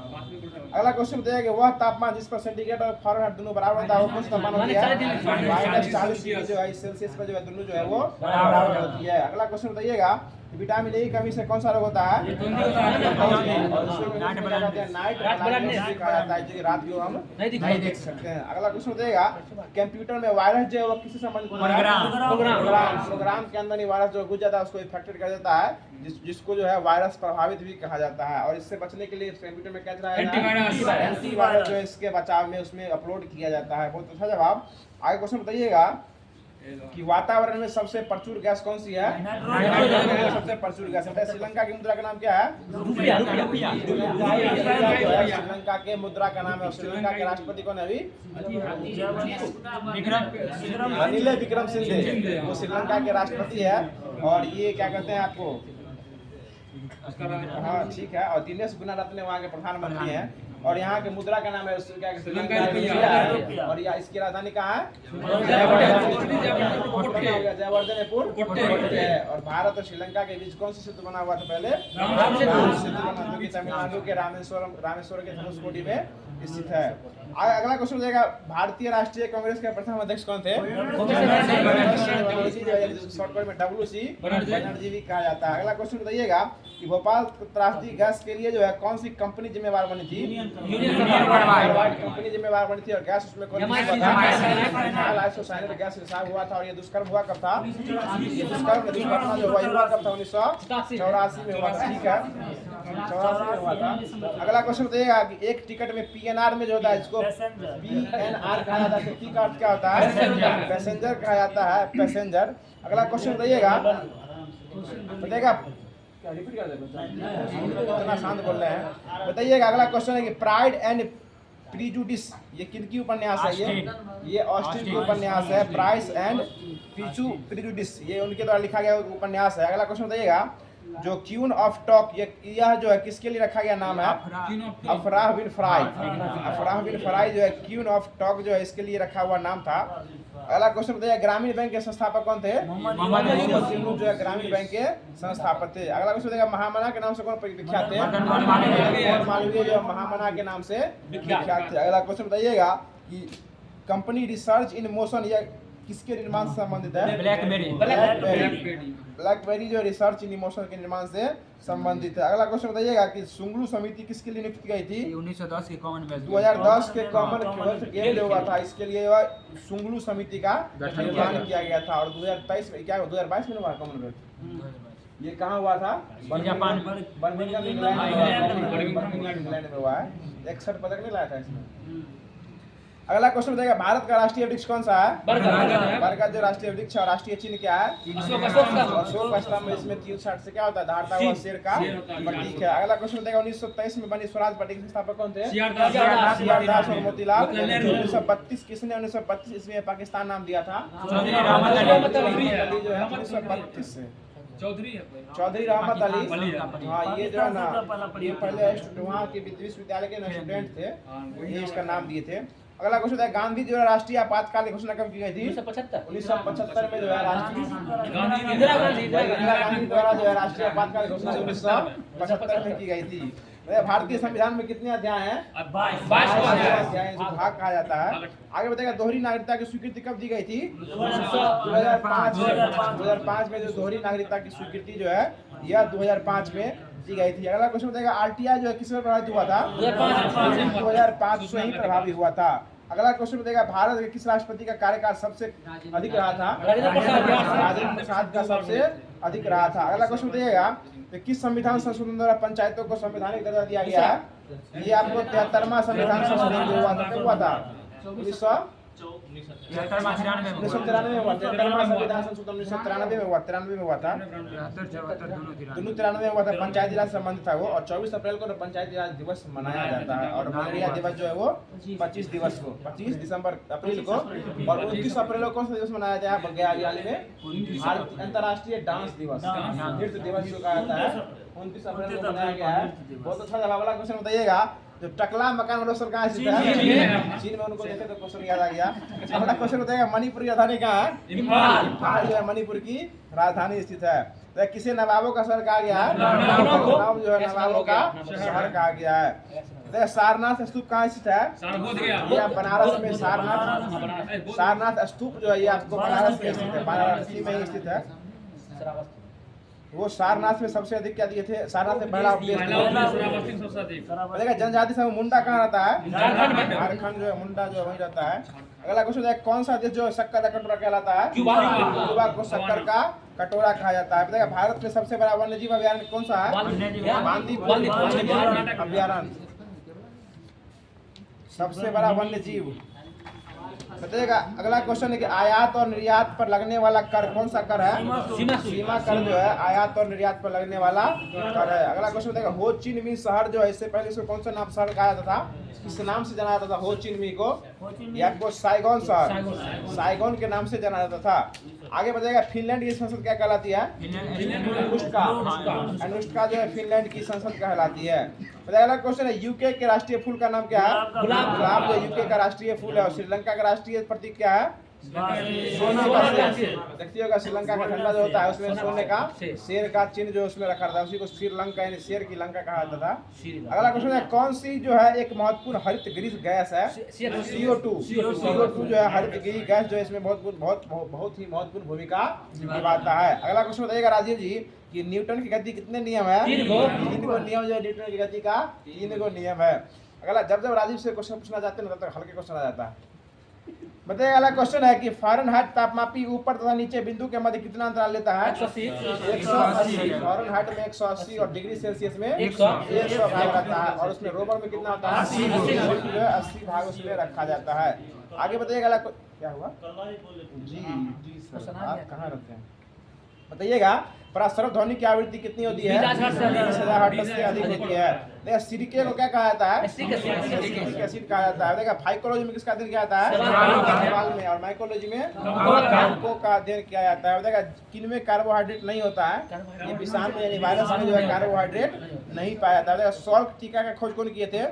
अगला क्वेश्चन बताइए कि वह तापमान जिस पर सेंटीग्रेड और फारेनहाइट दोनों बराबर होता है वो कौन सा तापमान होती है? -40 डिग्री जो है सेल्सियस पर जो है दोनों जो है वो बराबर होती है। अगला क्वेश्चन बताइएगा, विटामिन ए की कमी से कौन सा रोग होता है? नाइट ब्लाइंडनेस कहा जाता है, जो रात को हम नहीं देख सकते हैं। अगला क्वेश्चन बताइएगा, कंप्यूटर में वायरस जो है वो किससे संबंधित है? प्रोग्राम के अंदर ही वायरस जो घुस जाता है उसको इन्फेक्टेड कर देता है, जिसको जो है वायरस प्रभावित भी कहा जाता है। और इससे बचने के लिए कंप्यूटर में क्या चला है? एंटीवायरस जो इसके बचाव में उसमें अपलोड किया जाता है। बहुत अच्छा जवाब। आगे क्वेश्चन बताइएगा कि वातावरण में सबसे प्रचुर गैस कौन सी है? सबसे प्रचुर गैस है। श्रीलंका की मुद्रा का नाम क्या है? श्रीलंका के मुद्रा का नाम है। श्रीलंका के राष्ट्रपति कौन है अभी? अनिल विक्रम सिंघे, वो श्रीलंका के राष्ट्रपति है। और ये क्या कहते हैं आपको? हाँ ठीक है। और दिनेश गुणरत्ने वहाँ के प्रधानमंत्री हैं। और यहाँ के मुद्रा का नाम है श्रीलंका है। और यह इसकी राजधानी कहाँ है? जयवर्धनेपुर। और भारत और श्रीलंका के बीच कौन सा सेतु बना हुआ था पहले? सेतु बना, जो कि तमिलनाडु के रामेश्वरम के धनुषकोडी में स्थित है। अगला क्वेश्चन जाएगा, भारतीय राष्ट्रीय कांग्रेस के प्रथम अध्यक्ष कौन थे? शॉर्टकट में WC बनर्जी भी कहा जाता है। अगला क्वेश्चन बताइएगा कि भोपाल त्रासदी गैस के लिए जो है कौन सी कंपनी जिम्मेवार बनी थी? कंपनी जिम्मेवार बनी थी। और गैस उसमें कौन गैस रिसाव हुआ था। और ये दुष्कर्म हुआ कब था? ये दुष्कर्म जो हुआ कब था? 1984 में हुआ था। ठीक है, 84 में हुआ था। अगला क्वेश्चन बताइएगा कि एक टिकट में PNR में जो होता है इसको PNR कहा जाता है। P का अर्थ क्या होता है? पैसेंजर कहा जाता है, पैसेंजर। अगला क्वेश्चन बताइएगा, रिपीट कर दे, इतना शांत बोल रहे हैं। बताइएगा अगला क्वेश्चन है कि प्राइड एंड प्रीजुडिस ये किनकी उपन्यास है? ये ऑस्टिन की उपन्यास है। प्राइस एंड प्रीजुडिस ये उनके द्वारा लिखा गया उपन्यास है। अगला क्वेश्चन बताइएगा, जो क्वीन ऑफ टॉक यह जो है किसके लिए रखा गया नाम है? अफराह बिन फ्राई। अफराह बिन फ्राई जो है क्वीन ऑफ टॉक जो है इसके लिए रखा हुआ नाम था। अगला क्वेश्चन बताइए, ग्रामीण बैंक के संस्थापक कौन थे? मोहम्मद सिंह जो है ग्रामीण बैंक के संस्थापक थे। अगला क्वेश्चन बताइएगा, महामना के नाम से कौन विख्यात थे? मालवीय जो महामना के नाम से विख्यात थे। अगला क्वेश्चन बताइएगा कि कंपनी रिसर्च इन मोशन यह किसके निर्माण से संबंधित है? ब्लैकबेरी जो रिसर्च इन इमोशन के निर्माण से संबंधित है। अगला क्वेश्चन बताइएगा कि सुंगलू समिति किसके लिए नियुक्त की गई थी? 1910 के कॉमनवेल्थ 2010 के कॉमनवेल्थ गेम जो हुआ था इसके लिए सुंगलू समिति का निर्माण किया गया था। और 2023 में क्या 2022 में हुआ कॉमनवेल्थ? ये कहाँ हुआ था? जापान, बर्मिंघम इंग्लैंड में हुआ है। 61 पदक नहीं लाया था इसमें। अगला क्वेश्चन बताइएगा भारत का राष्ट्रीय वृक्ष कौन सा है? बरगद। बरगद जो राष्ट्रीय वृक्ष है और राष्ट्रीय चिन्ह क्या है? अशोक स्तंभ। इसमें 3 शर्ट से क्या होता है? धारता हुआ शेर का प्रतीक है। अगला क्वेश्चन बताइएगा 1923 में बनी स्वराज पार्टी के संस्थापक कौन थे? सीआर दास और मोतीलाल नेहरू। 1932 किसने 1932 ईस्वी में पाकिस्तान नाम दिया था? चौधरी रहमत अली। जो है 1932 से चौधरी है कोई। चौधरी रहमत अली। अली है। हाँ ये जो है ना ये पहले वहाँ के विश्वविद्यालय के स्टूडेंट थे, ये इसका नाम दिए थे। अगला क्वेश्चन है गांधी जो है राष्ट्रीय आपातकाल की घोषणा कब की गई थी? 1975 में जो है राष्ट्रीय इंदिरा गांधी द्वारा जो है राष्ट्रीय आपातकाल की घोषणा 1975 में की गई थी। भारतीय संविधान में कितने अध्याय हैं? 22 अध्याय, इसको भाग कहा जाता है। आगे बताइएगा दोहरी नागरिकता की स्वीकृति कब दी गई थी? 2005 में जो दोहरी नागरिकता की स्वीकृति जो है यह 2005 में दी गई थी। अगला क्वेश्चन बताइएगा आरटीआई जो है किस पर प्रभावित हुआ था? 2005 से ही प्रभावी हुआ था। अगला क्वेश्चन बताइएगा भारत के किस राष्ट्रपति का कार्यकाल सबसे अधिक रहा था? राजेंद्र प्रसाद का सबसे अधिक रहा था। अगला क्वेश्चन बताइएगा तो किस संविधान संशोधन द्वारा पंचायतों को संवैधानिक दर्जा दिया गया है? ये आपको 73वां संविधान संशोधन जो हुआ था कब हुआ था? 1993 में हुआ। 73वां संविधान संशोधन 1993 में हुआ, 93 में हुआ था। दोनों 93 में हुआ था। पंचायती राज संबंधित था वो। और 24 अप्रैल को पंचायती राज दिवस मनाया जाता है। और मलेरिया दिवस जो है वो 25 दिवस को 25 अप्रैल को। और 29 अप्रैल को कौन सा दिवस मनाया जाता है? गया में भारतीय अंतर्राष्ट्रीय डांस दिवस, नृत्य दिवस जो कहा जाता है 29 अप्रैल को मनाया गया है। बहुत अच्छा जवाब। अगला क्वेश्चन बताइएगा जो टकला मकान वाला सर कहाँ स्थित है? चीन में। उनको देखे तो क्वेश्चन याद आ गया। अगला क्वेश्चन बताइएगा मणिपुर की राजधानी कहाँ है? इम्फाल जो है मणिपुर की राजधानी स्थित है। तो किसे नवाबों का शहर कहा गया है? लखनऊ जो है नवाबों का शहर कहा गया है। सारनाथ स्तूप कहाँ स्थित है? ये बनारस में सारनाथ स्तूप जो है ये आपको बनारस में स्थित है, वाराणसी में ही स्थित है। वो सारनाथ में सबसे अधिक क्या दिए थे? सारनाथ में पहला उपदेश जनजाति समूह मुंडा कहाँ रहता है? झारखंड जो है मुंडा जो है वहीं रहता है। अगला क्वेश्चन है कौन सा देश जो शक्कर का कटोरा कहलाता है? क्यूबा को शक्कर का कटोरा कहा जाता है। बताइए भारत में सबसे बड़ा वन्यजीव अभयारण्य कौन सा है? बांदीपुर अभयारण्य सबसे बड़ा वन्यजीव। बताइएगा अगला क्वेश्चन है कि आयात और निर्यात पर लगने वाला कर कौन सा कर है? सीमा कर जो है आयात और निर्यात पर लगने वाला कर है। अगला क्वेश्चन बताइएगा हो चिन मिन्ह शहर जो है इससे पहले इसको कौन सा नाम शहर कहा जाता था? किस नाम से जाना जाता था हो चिन मिन्ह को? या आपको साइगोन शहर, साइगोन के नाम से जाना जाता था। आगे बताइएगा फिनलैंड की संसद क्या कहलाती है? अनुष्का जो है फिनलैंड की संसद कहलाती है। अगला क्वेश्चन है यूके के राष्ट्रीय फूल का नाम क्या है? गुलाब जो यूके का राष्ट्रीय फूल है। और श्रीलंका का राष्ट्रीय प्रतीक क्या है? सोने का शेर। देखते होगा श्रीलंका का झंडा जो होता है उसमें सोने का शेर का चिन्ह जो उसमें रखा था उसी को श्रीलंका यानी शेर की लंका कहा जाता था। अगला क्वेश्चन है कौन सी जो है एक महत्वपूर्ण हरित गृह गैस है? CO2 जो है हरित गृह गैस जो है इसमें बहुत ही महत्वपूर्ण भूमिका निभाता है। अगला क्वेश्चन बताइएगा राजीव जी कि न्यूटन की गति कितने नियम है? 3 गो नियम जो है न्यूटन की गति का 3 गो नियम है। अगला जब राजीव से क्वेश्चन पूछना चाहते हैं तब तक हल्के क्वेश्चन आ जाता है। बताइए अगला क्वेश्चन है कि फ़ारेनहाइट तापमापी ऊपर तथा नीचे बिंदु के मध्य कितना अंतराल लेता है? 180। फ़ारेनहाइट में 180 और डिग्री सेल्सियस में 100 भाग रहता है। और उसमें रोमन में कितना होता है? 80 भाग उसमें रखा जाता है। आगे बताइएगा अगला क्या हुआ? जी सर आप कहाँ रहते हैं? बताइएगा परासरव ध्वनि की आवृत्ति कितनी होती है? 20,000 हर्ट्ज से अधिक होती है। देखिए सिलिके को क्या कहा जाता है? एसिटिक एसिड कहा जाता है। देखिए फाइकोलॉजी में किसका अध्ययन किया जाता है? सवाल में। और माइकोलॉजी में कार्बो का अध्ययन किया जाता है। देखिए किन में कार्बोहाइड्रेट नहीं होता है? ये विषाणु यानी वायरस में जो है कार्बोहाइड्रेट नहीं पाया जाता है। देखिए सॉल्ट टीका का खोज कौन किए थे?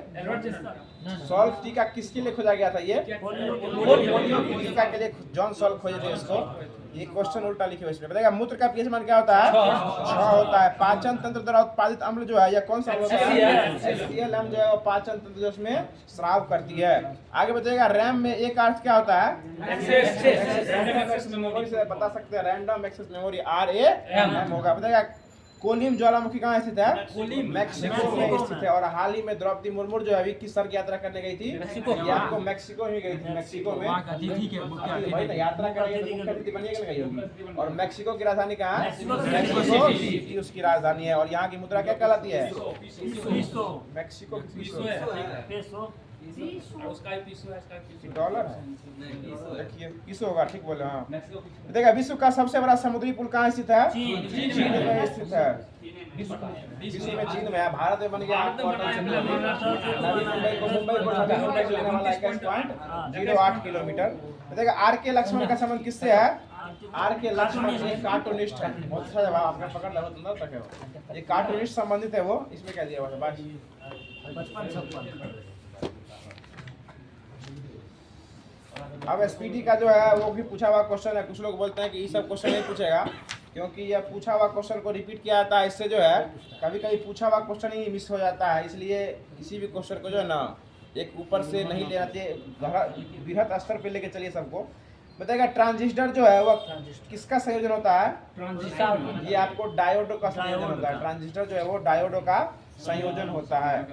सॉल्ट टीका किसके लिए खोजा गया था? ये पोलियो की टीका के लिए जॉन सॉल्ट खोजे थे इसको। ये क्वेश्चन उल्टा लिखे हुए इसमें। बताइएगा मूत्र का पीएच मान क्या होता है? 6 होता है। पाचन तंत्र द्वारा उत्पादित अम्ल जो है यह कौन सा होता है? HCl जो है वो पाचन तंत्र जो उसमें स्राव करती है। आगे बताइएगा रैम में एक अर्थ क्या होता है? एक्सेस मेमोरी से बता सकते हैं रैंडम एक्सेस मेमोरी RAM होगा। बताइएगा कोलिम ज्वालामुखी कहाँ स्थित है? मैक्सिको में स्थित है। और हाल ही में द्रौपदी मुर्मू जो है किस सर की यात्रा करने गई थी? आपको मैक्सिको ही गई थी। मैक्सिको में वही ना यात्रा करेंगे तो मुख्य अतिथि बनिएगा ना गई होगी। और मैक्सिको की राजधानी कहाँ है? मैक्सिको सिटी उसकी राजधानी है। और यहाँ की मुद्रा क्या कहलाती है? मैक्सिको और उसका भी पीसो है, इसका भी पीसो है। डॉलर है, देखिए किस होगा, ठीक बोले। हाँ देखिए, विश्व का सबसे बड़ा समुद्री पुल कहाँ स्थित है? चीन में स्थित है। विश्व में चीन में है। भारत में बन गया मुंबई को 26 लेने वाला 21.08 किलोमीटर। देखिए, आर के लक्ष्मण का संबंध किससे है? आर के लक्ष्मण एक कार्टूनिस्ट है। बहुत अच्छा जवाब आपने पकड़ लिया, अंदर तक है वो। ये कार्टूनिस्ट संबंधित है वो, इसमें क्या दिया हुआ है? बस 55-56 अब एसपीटी का जो है वो भी पूछा हुआ क्वेश्चन है। कुछ लोग बोलते हैं कि ये सब क्वेश्चन नहीं पूछेगा, क्योंकि यह पूछा हुआ क्वेश्चन को रिपीट किया जाता है। इससे जो है कभी कभी पूछा हुआ क्वेश्चन ही मिस हो जाता है। इसलिए किसी भी क्वेश्चन को जो है ना एक ऊपर से नहीं लेना चाहिए, बृहद स्तर पे लेके चलिए सबको। बताएगा, ट्रांजिस्टर जो है वो किसका संयोजन होता है? ये आपको डायोडो का संयोजन होता है। ट्रांजिस्टर जो है वो डायोडो का संयोजन होता है।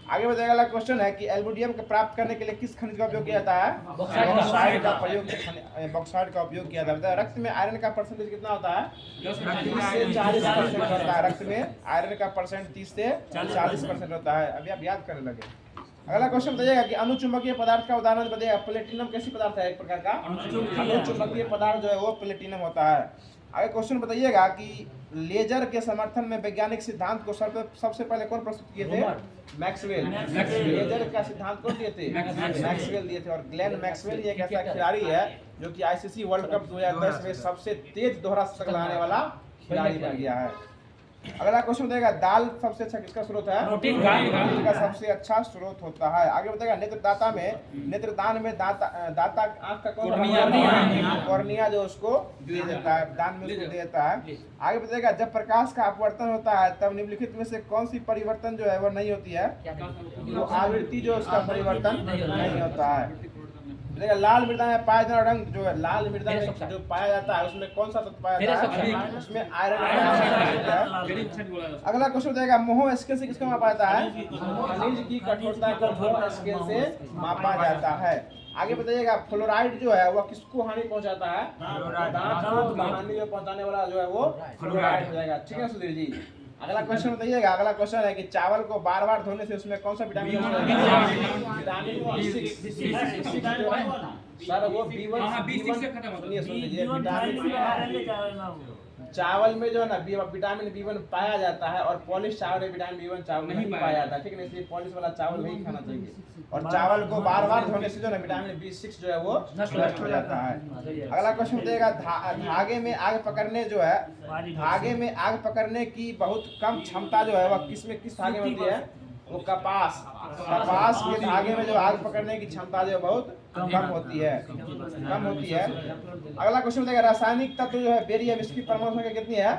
आगे बताएगा, अगला क्वेश्चन है कि एल्यूमीनियम को प्राप्त करने के लिए किस खनिज का उपयोग किया जाता है? बॉक्साइट का प्रयोग, बॉक्साइट का उपयोग किया जाता है। रक्त में आयरन का परसेंटेज कितना होता है? 30 से 40% होता है। रक्त में आयरन का परसेंट 30 से 40% होता है। अभी आप याद करने लगे। अगला क्वेश्चन बताइएगा कि अनुचुंबकीय पदार्थ का उदाहरण बताइएगा। प्लेटिनम कैसी पदार्थ है? एक प्रकार का अनुचुंबकीय पदार्थ जो है वो प्लेटिनम होता है। आगे क्वेश्चन बताइएगा कि लेजर के समर्थन में वैज्ञानिक सिद्धांत को सबसे पहले कौन प्रस्तुत किए थे? मैक्सवेल। लेजर का सिद्धांत कौन दिए थे? मैक्सवेल दिए थे। और ग्लेन मैक्सवेल ये एक ऐसा खिलाड़ी है जो कि आईसीसी वर्ल्ड कप 2010 में सबसे तेज दोहरा शतक लगाने वाला खिलाड़ी बन गया है। अगला क्वेश्चन बताएगा, दाल सबसे अच्छा किसका स्रोत है? प्रोटीन का सबसे अच्छा स्रोत होता है। आगे बताएगा, नेत्रदान में दाता आंख का कौन? कॉर्निया जो उसको दे देता है, दान में उसको दे देता है। आगे बताएगा, जब प्रकाश का अपवर्तन होता है तब निम्नलिखित में से कौन सी परिवर्तन जो है वो नहीं होती है? वो आवृत्ति जो उसका परिवर्तन नहीं होता है। देखिए, लाल मृदा में पाया जाने वाला रंग जो है, लाल मृदा में जो पाया जाता है उसमें कौन सा तत्व पाया जाता है? उसमें आयरन पाया जाता है। अगला क्वेश्चन देगा, मोह स्केल से किसको मापा जाता है? खनिज की कठोरता को मोह स्केल से मापा जाता है। आगे बताइएगा, फ्लोराइड जो है वो किसको हानि पहुंचाता है? दांत को हानि पहुंचाने वाला जो है वो फ्लोराइड हो जाएगा। ठीक है सुधीर जी। अगला क्वेश्चन बताइएगा, अगला क्वेश्चन है कि चावल को बार बार धोने से उसमें कौन सा विटामिन विटामिन सर वो B1 से खत्म होता है। सुन लीजिए, चावल में जो है ना विटामिन B1 पाया जाता है, और पॉलिश चावल में विटामिन B1 चावल नहीं पाया जाता है। ठीक है, इसलिए पॉलिश वाला चावल नहीं खाना चाहिए। और चावल को बार बार धोने से जो है विटामिन B6 जो है वो नष्ट हो जाता है। अगला क्वेश्चन देगा, धागे में आग पकड़ने जो है, धागे में आग पकड़ने की बहुत कम क्षमता जो है वह किस धागे में होती है? वो कपास के धागे में जो आग पकड़ने की क्षमता जो बहुत कम होती है। अगला क्वेश्चन देगा, रासायनिक तत्व जो है बेरियम, इसकी परमाणु संख्या कितनी है?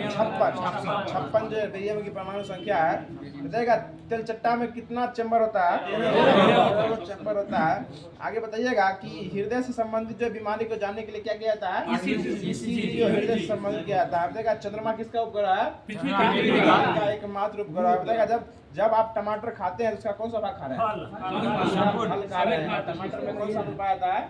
56 जो है बेरियम की परमाणु संख्या है। बताइएगा, तेलचट्टा में कितना चैम्बर होता है? 13 चैम्बर होता है। आगे बताइएगा कि हृदय से संबंधित जो बीमारी को जानने के लिए क्या किया जाता है? ECG हृदय से संबंधित किया जाता है। बताइएगा, चंद्रमा किसका उपग्रह है? पृथ्वी का एकमात्र उपग्रह है। बताइएगा, जब आप टमाटर खाते हैं तो उसका कौन सा भाग खा रहे हैं? फल खा रहे हैं। टमाटर में कौन सा पाया जाता है?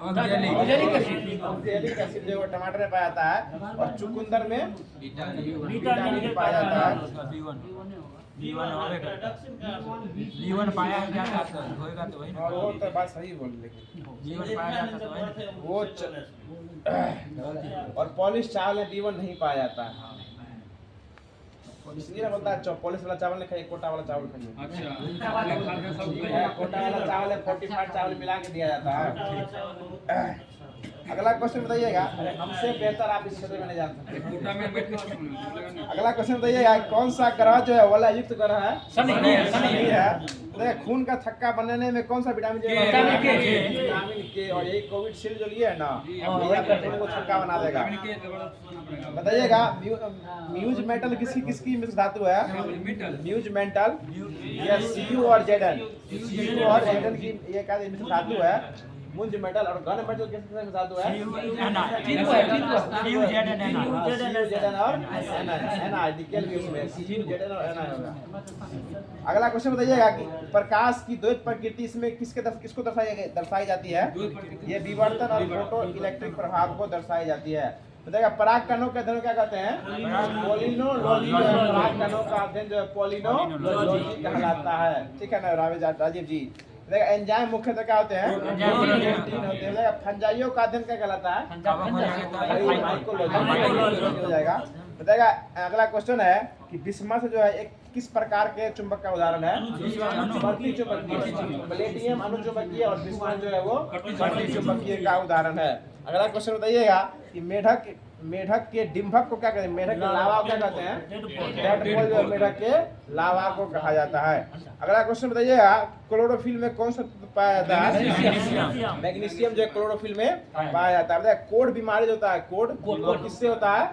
ऑक्जेलिक एसिड जो टमाटर में पाया जाता है। और चुकंदर में विटामिन पाया जाता है। B1 पाया जाता होएगा तो वही। और वो तो बात सही बोल, लेकिन B1 पाया जाता तो वही वो और पॉलिश चावल में B1 नहीं पाया जाता है। इसलिए बोलता है पॉलिश वाला चावल नहीं खाइए, कोटा वाला चावल खाइए। अच्छा, कोटा वाला चावल है, 45 चावल मिला के दिया जाता है। अगला क्वेश्चन बताइएगा, हमसे बेहतर आप इस क्षेत्र में नहीं जान सकते। अगला क्वेश्शन बताइएगा, कौन सा ग्रह जो है वला युक्त ग्रह है? शनि है। देखिए, खून का थक्का बनने में कौन सा विटामिन विटामिन के। और ये कोविशील्ड जो लिए है ना, ये खून को थक्का बना देगा। बताइएगा, म्यूज मेटल किसकी मिश्र धातु है? म्यूज मेटल या Cu और Zn की ये क्या मिश्र धातु है? मुंज मेटल। और घन मेटल किसके साथ धातु है? अगला क्वेश्चन बताइएगा कि प्रकाश की द्वैत प्रकृति इसमें किसको दर्शाई जाती है? ये विवर्तन और फोटो इलेक्ट्रिक प्रभाव को दर्शाई जाती है। बताइएगा, पराग कणों के अध्ययन क्या कहते हैं? पोलिनोलॉजी। पराग कणों का अध्ययन जो है पोलिनोलॉजी कहलाता है। ठीक है ना राजीव जी। देखा एंजाइम मुख्यतः क्या होते हैं? प्रोटीन होते हैं। देखा फंजाइयों का अध्ययन क्या कहलाता है? माइकोलॉजी हो जाएगा। बताएगा अगला क्वेश्चन है कि बिस्मथ जो है एक किस प्रकार के चुंबक का उदाहरण है? बढ़ती चुंबकीय। प्लेटियम अनुचुंबकीय और बिस्मथ जो है वो बढ़ती चुंबकीय का उदाहरण है। अगला क्वेश्चन बताइएगा कि मेढक के डिंभक को क्या कहते हैं? मेढक के लावा को क्या कहते हैं? डेडपोल जो मेढक के लावा को कहा जाता है। अगला क्वेश्चन बताइएगा क्लोरोफिल में कौन सा तत्व पाया जाता है? मैग्नीशियम जो है क्लोरोफिल में पाया जाता है। कोढ़ बीमारी जो होता है, कोढ़ वो किससे होता है?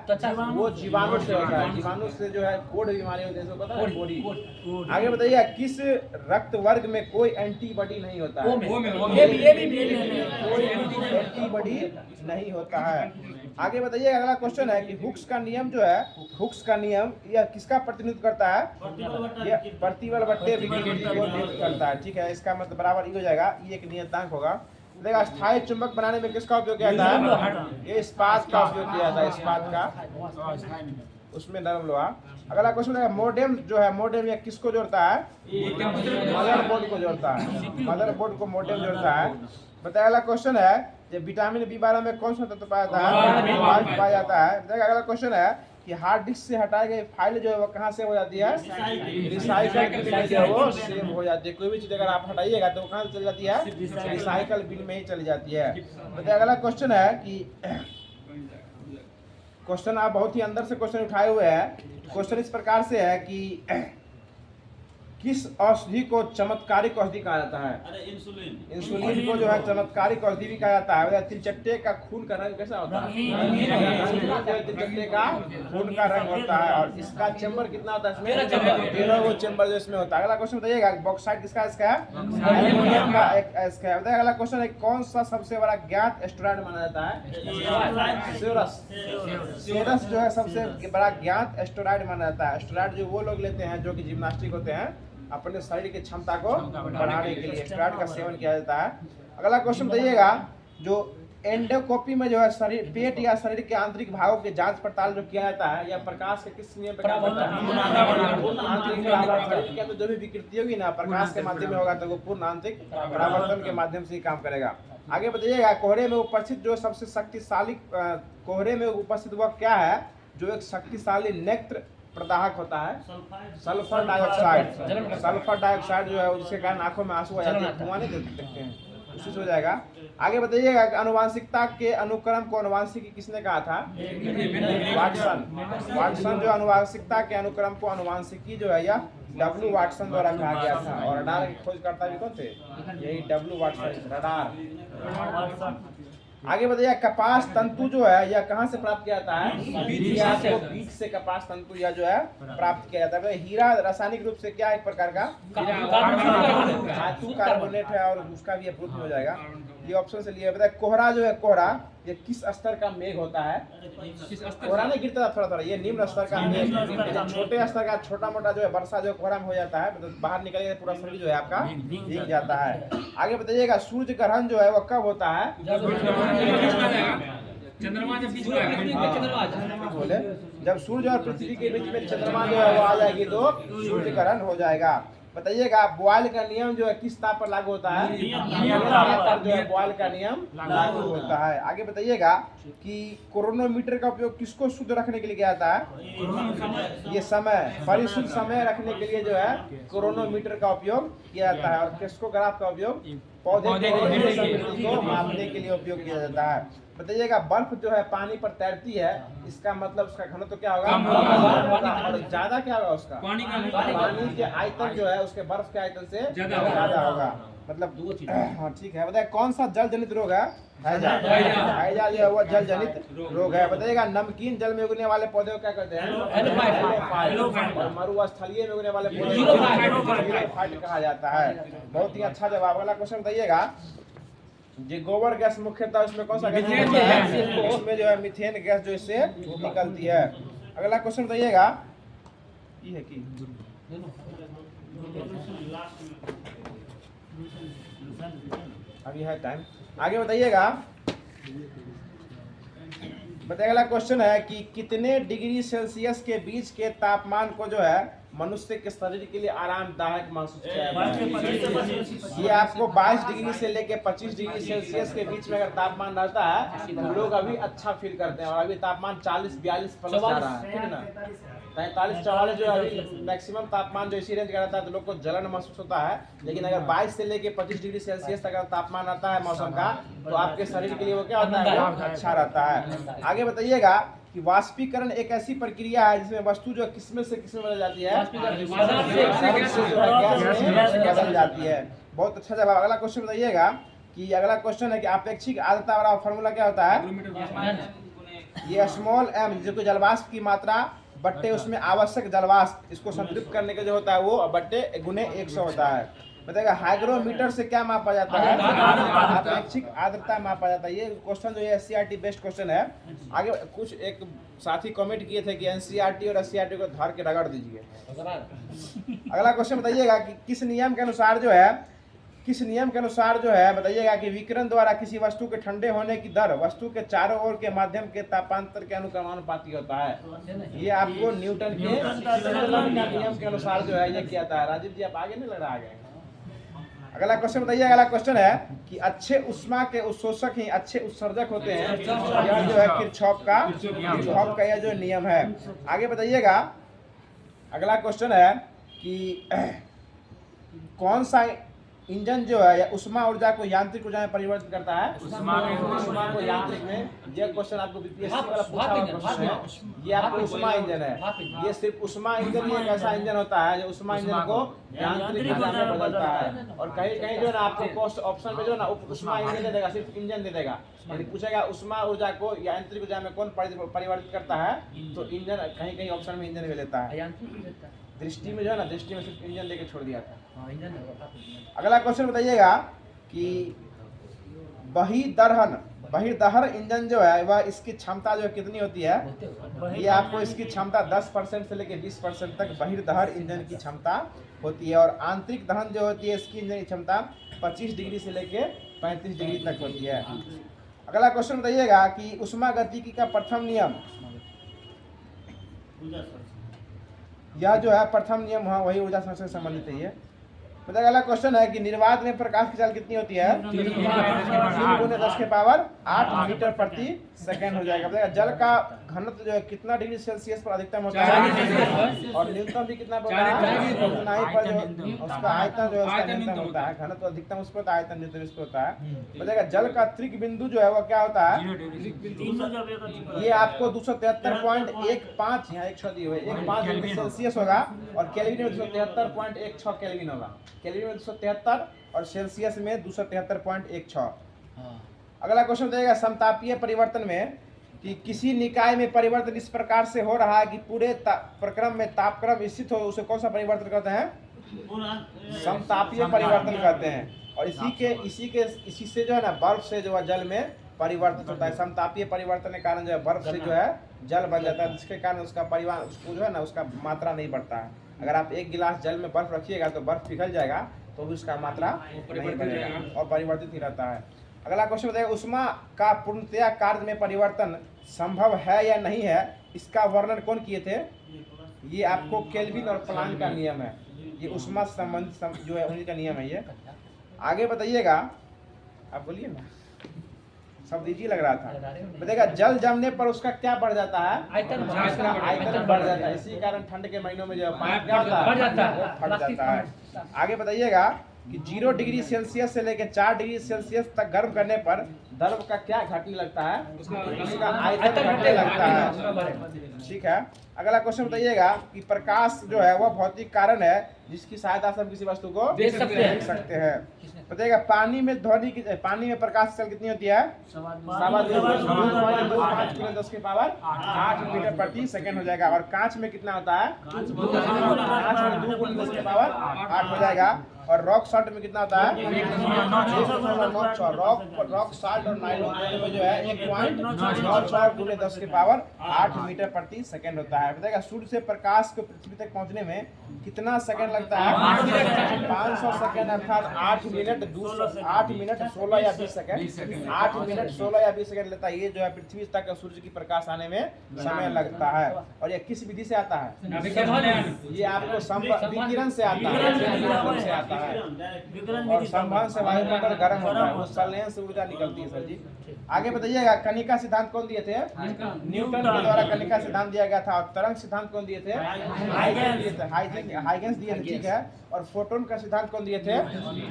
वो जीवाणु से होता है। जीवाणु से जो है कोढ़ बीमारी होती है, पता है? कोढ़ी। आगे बताइएगा किस रक्त वर्ग में कोई एंटीबॉडी नहीं होता है? कोई एंटीबॉडी नहीं होता है। आगे बताइए अगला क्वेश्चन है कि हुक्स का नियम जो है, हुक्स का नियम यह किसका प्रतिनिधित्व करता है? यह प्रतिबल बट्टे विकृति को नियुक्त करता है। ठीक है, इसका मतलब बराबर हो जाएगा, ये एक नियतांक होगा। देखा स्थायी चुंबक बनाने में किसका उपयोग किया जाता है? ये इस्पात का उपयोग किया जाता है, इस्पात का, उसमें नरम लोहा। अगला क्वेश्चन है मोडेम जो है, मोडेम यह किसको जोड़ता है? मदरबोर्ड को जोड़ता है, मदरबोर्ड को मोडेम जोड़ता है। बताया अगला क्वेश्चन है कि विटामिन बी12 में कौन सा तत्व पाया जाता है? पाया जाता है। देखा अगला क्वेश्चन है कि हार्ड डिस्क से हटाई गई फाइल जो है वो कहाँ सेव हो जाती है? रिसाइकल बिन में जो है वो सेव हो जाती है। कोई भी चीज अगर आप हटाइएगा तो वो कहाँ चली जाती है? रिसाइकल बिन में ही चली जाती है। बताया अगला क्वेश्चन है कि क्वेश्चन आप बहुत ही अंदर से क्वेश्चन उठाए हुए हैं। क्वेश्चन इस प्रकार से है कि किस औषधि को चमत्कारिक औषधि कहा जाता है? इंसुलिन को जो है चमत्कारिक औषधि भी कहा जाता है। तिलचट्टे का खून का रंग कैसा होता है? तिलचट्टे का खून का रंग होता है। और इसका चेंबर कितना होता है? इसमें 13 वो चेंबर जो इसमें होता है। अगला क्वेश्चन बताइएगा बॉक्साइट किसका इसका है? एल्युमिनियम का इसका है। अगला क्वेश्चन है कौन सा सबसे बड़ा ज्ञात एस्टेरॉयड माना जाता है? सेरस। सेरस जो है सबसे बड़ा ज्ञात एस्टेरॉयड माना जाता है। एस्टेरॉयड जो वो लोग लेते हैं जो कि जिम्नास्टिक होते हैं, अपने शरीर की क्षमता को बढ़ाने के लिए एस्टेरॉयड का सेवन किया जाता है। अगला क्वेश्चन बताइएगा जो एंडोस्कोपी में जो है शरीर पेट या शरीर के आंतरिक भागों की जांच पड़ताल जो किया जाता है, या प्रकाश के किस नियम पे काम करता है? पूर्ण आंतरिक परावर्तन। क्या तो जो भी विकृति होगी ना प्रकाश के माध्यम में होगा तो वो पूर्ण आंतरिक परावर्तन के माध्यम से ही काम करेगा। आगे बताइएगा कोहरे में उपस्थित जो सबसे शक्तिशाली, कोहरे में उपस्थित वह क्या है जो एक शक्तिशाली नेत्र प्रदाहक होता है? Sulphur dioxide. सल्फर डाइऑक्साइड जो है जिसके कारण आंखों में आंसू आ जाते हैं, धुआं नहीं देखते हैं, उसी से हो जाएगा। आगे बताइएगा अनुवांशिकता के अनुक्रम को अनुवांशिकी किसने कहा था? वाटसन। वाटसन जो अनुवांशिकता के अनुक्रम को अनुवांशिकी जो है यह डब्ल्यू वाटसन द्वारा कहा गया था। और रडार की खोजकर्ता भी कौन थे? यही डब्ल्यू वाटसन, रडार। आगे बताइए कपास तंतु जो है यह कहाँ से प्राप्त किया जाता है? बीज से कपास तंतु यह जो है प्राप्त किया जाता है। हीरा रासायनिक रूप से क्या एक प्रकार का धातु कार्बोनेट है और उसका भी अप्रूव हो जाएगा। ये ऑप्शन से लिए बताए कोहरा जो है, कोहरा ये किस स्तर का मेघ होता है? कोहरा नहीं गिरता थोड़ा थोड़ा, ये निम्न स्तर का मेघ, छोटे स्तर का छोटा मोटा जो है वर्षा जो कोहरा में हो जाता है, मतलब बाहर निकलेगा पूरा शरीर जो है आपका भीग जाता है। आगे बताइएगा सूर्य ग्रहण जो है वो कब होता है? चंद्रमा जब बीच में बोले जब सूर्य और पृथ्वी के बीच में चंद्रमा जो है वो आ जाएगी तो सूर्य ग्रहण हो जाएगा। बताइएगा बॉयल का नियम जो है किस ताप पर लागू होता है? जो है बॉयल का नियम लागू होता है। आगे बताइएगा कि क्रोनोमीटर का उपयोग किसको शुद्ध रखने के लिए किया जाता है? ये समय, परिशुद्ध समय रखने के लिए जो है क्रोनोमीटर का उपयोग किया जाता है। और क्रिस्कोग्राफ का उपयोग पौधे को मापने के लिए उपयोग किया जाता है। बताइएगा बर्फ जो है पानी पर तैरती है, इसका मतलब उसका घनत्व तो क्या होगा? और ज्यादा क्या होगा उसका? पानी के आयतन जो है उसके बर्फ के आयतन से ज्यादा होगा। मतलब हाँ ठीक है। बताइए कौन सा जल जनित रोग है? हैजा। हैजा जो है वो जल जनित रोग है। बताइएगा नमकीन जल में उगने वाले पौधे को क्या कहते हैं? और मरुस्थलीय में उगने वाले पौधे को कहा जाता है। बहुत ही अच्छा जवाब। अगला क्वेश्चन बताइएगा जो गोबर गैस मुख्यतः इसमें कौन सा गैस है? उसमें जो है मीथेन गैस जो इससे निकलती है। अगला क्वेश्चन बताइएगा ये है कि अभी है टाइम। आगे बताइएगा अगला क्वेश्चन है कि कितने डिग्री सेल्सियस के बीच के तापमान को जो है मनुष्य के शरीर के लिए आरामदायक महसूस किया जाता है। ये आपको 22 डिग्री से लेकर 25 डिग्री सेल्सियस के बीच में अगर तापमान रहता है तो लोग अभी अच्छा फील करते हैं। और अभी तापमान 40-42 प्लस जा रहा है, ठीक है ना। 43-44 जो अभी मैक्सिमम तापमान जो इसी रेंज का रहता है तो लोग को जलन महसूस होता है। लेकिन अगर 22 से लेके 25 डिग्री सेल्सियस तक अगर तापमान आता है मौसम का तो आपके शरीर के लिए वो क्या होता है, वो अच्छा रहता है। आगे बताइएगा कि वाष्पीकरण एक ऐसी प्रक्रिया है जिसमें वस्तु जो किस्म से किस्म बदल जाती है, बदल जाती है। बहुत अच्छा जवाब। अगला क्वेश्चन बताइएगा कि अगला क्वेश्चन है कि अपेक्षिक आर्द्रता वाला फॉर्मूला क्या होता है। ये स्मॉल एम जो कि जलवाष्प की मात्रा बट्टे उसमें आवश्यक जलवाष्प, इसको संतृप्त करने के जो होता है वो बट्टे गुने 100 होता है। बताएगा हाइग्रोमीटर से क्या मापा जाता है, अपेक्षिक आर्द्रता मापा जाता है। ये क्वेश्चन जो है एससीईआरटी बेस्ड क्वेश्चन है। आगे कुछ एक साथी कमेंट किए थे कि एनसीईआरटी और एससीईआरटी को धर के रगड़ दीजिए। अगला क्वेश्चन बताइएगा कि किस नियम के अनुसार जो है बताइएगा कि विकिरण द्वारा किसी वस्तु के ठंडे होने की दर वस्तु के चारों ओर के माध्यम के तापांतर के अनुक्रमानुपाती होता है। ये आपको न्यूटन के नियम के अनुसार जो है ये किया था। राजीव जी आप आगे नहीं लग रहा आगे। अगला क्वेश्चन बताइए। अगला क्वेश्चन है कि अच्छे उष्मा के उत्शोषक ही अच्छे उत्सर्जक होते हैं। यह जो है किरचॉफ का यह जो नियम है। आगे बताइएगा। अगला क्वेश्चन है कि कौन सा इंजन जो है या उष्मा ऊर्जा को यांत्रिक ऊर्जा में परिवर्तित करता है, उष्मा को यांत्रिक में। यह क्वेश्चन आपको बीपीएससी वाला पूछा हुआ क्वेश्चन है। ये आपको उष्मा इंजन है। ये सिर्फ उष्मा इंजन ही एक ऐसा इंजन होता है जो उष्मा इंजन को यांत्रिक ऊर्जा में बदलता है। और कहीं कहीं जो है ना आपको पोस्ट ऑप्शन में जो है ना उष्मा इंजन दे देगा, सिर्फ इंजन दे देगा। यदि पूछेगा उष्मा ऊर्जा को यांत्रिक ऊर्जा में कौन परिवर्तित करता है तो इंजन कहीं कहीं ऑप्शन में इंजन में देता है। दृष्टि में जो है ना, दृष्टि में सिर्फ इंजन देके छोड़ दिया था। अगला क्वेश्चन बताइएगा कि बहिर्दहन इंजन जो है वह इसकी क्षमता जो है कितनी होती है। ये आपको इसकी क्षमता 10% से लेकर 20% तक बहिर्दहन इंजन की क्षमता होती है। और आंतरिक दहन जो होती है इसकी इंजन की क्षमता 25 डिग्री से लेकर 35 डिग्री तक होती है। अगला क्वेश्चन बताइएगा कि उष्मा गतिकी का प्रथम नियम, यह जो है प्रथम नियम वही ऊर्जा संरक्षण से संबंधित है। ये बताइए। अगला क्वेश्चन है कि निर्वात में प्रकाश की चाल कितनी होती है, 3 गुने 10 के पावर 8 मीटर प्रति सेकंड हो जाएगा। बताइए जल का घनत्व जो है कितना डिग्री सेल्सियस पर अधिकतम होता है और न्यूनतम भी कितना होता है, उतना ही पर जो उसका आयतन जो है उसका न्यूनतम होता है। घनत्व अधिकतम उस पर होता है, आयतन न्यूनतम इस पर होता है। बताइएगा जल का त्रिक बिंदु जो है वो क्या होता है। ये आपको 273.15 यहाँ 100 दिए हुए 15 डिग्री सेल्सियस होगा और केल्विन में 273.16 केल्विन होगा। केल्विन में 273 और सेल्सियस में 273.16। अगला क्वेश्चन बताइएगा समतापीय परिवर्तन में कि किसी निकाय में परिवर्तन इस प्रकार से हो रहा है कि पूरे प्रक्रम में तापक्रम स्थित हो, उसे कौन सा परिवर्तन कहते हैं, समतापीय परिवर्तन कहते हैं। और इसी से जो है ना बर्फ से जो है जल में परिवर्तित होता है। समतापीय परिवर्तन के कारण जो है बर्फ से जो है जल बन जाता है, जिसके कारण उसका परिमाण उसको जो है ना उसका मात्रा नहीं बढ़ता है। अगर आप 1 गिलास जल में बर्फ रखिएगा तो बर्फ पिघल जाएगा तो भी उसका मात्रा नहीं बढ़ेगा और परिवर्तित ही रहता है। अगला क्वेश्चन बताइए उष्मा का पूर्णतया कार्य में परिवर्तन संभव है या नहीं है, इसका वर्णन कौन किए थे। ये आपको केल्विन और प्लांक का नियम है। ये उष्मा संबंध जो है उन्हीं का नियम है। ये आगे बताइएगा। आप बोलिए ना, सब इजी लग रहा था। बताइएगा जल जमने पर उसका क्या बढ़ जाता है, आयतन बढ़ जाता है। इसी कारण ठंड के महीनों में जो पानी क्या होता है, फट जाता है। आगे बताइएगा कि 0 डिग्री सेल्सियस से लेकर 4 डिग्री सेल्सियस तक गर्म करने पर द्रव का क्या घटने लगता है, उसका आयतन घटने लगता है। ठीक है। अगला क्वेश्चन बताइएगा कि प्रकाश जो है वह भौतिक कारण है जिसकी सहायता से हम किसी वस्तु को देख सकते हैं। बताइएगा पानी में प्रकाश चल कितनी होती है, 2.25 × 10 के पावर 8 मीटर प्रति सेकंड हो जाएगा। और कांच में कितना होता है, कांच में 2 × 10 के पावर 8 हो जाएगा। और रॉक सॉल्ट में कितना होता है 1.96। रॉक सॉल्ट और नाइलॉन दोनों में जो है 1.96 × 10⁸ मीटर प्रति सेकंड होता है। बताएगा सूर्य से प्रकाश को पृथ्वी तक पहुंचने में कितना सेकंड लगता है 500 सेकंड, अर्थात 8 मिनट 16 या 20 सेकंड 8 मिनट 16 या 20 सेकंड लेता है। ये जो है पृथ्वी तक सूर्य की प्रकाश आने में समय लगता है। और ये किस विधि से आता है? ये आपको विकिरण से आता है, और संवहन से वायुमंडल गर्म होता है, उस संलयन से ऊर्जा निकलती है। सर जी आगे बताइएगा, कनिका सिद्धांत कौन दिए थे? न्यूटन के द्वारा कनिका सिद्धांत दिया गया था। और तरंग सिद्धांत कौन दिए थे? हाइगेंस दिए थे, ठीक है। और फोटोन का सिद्धांत कौन दिए थे?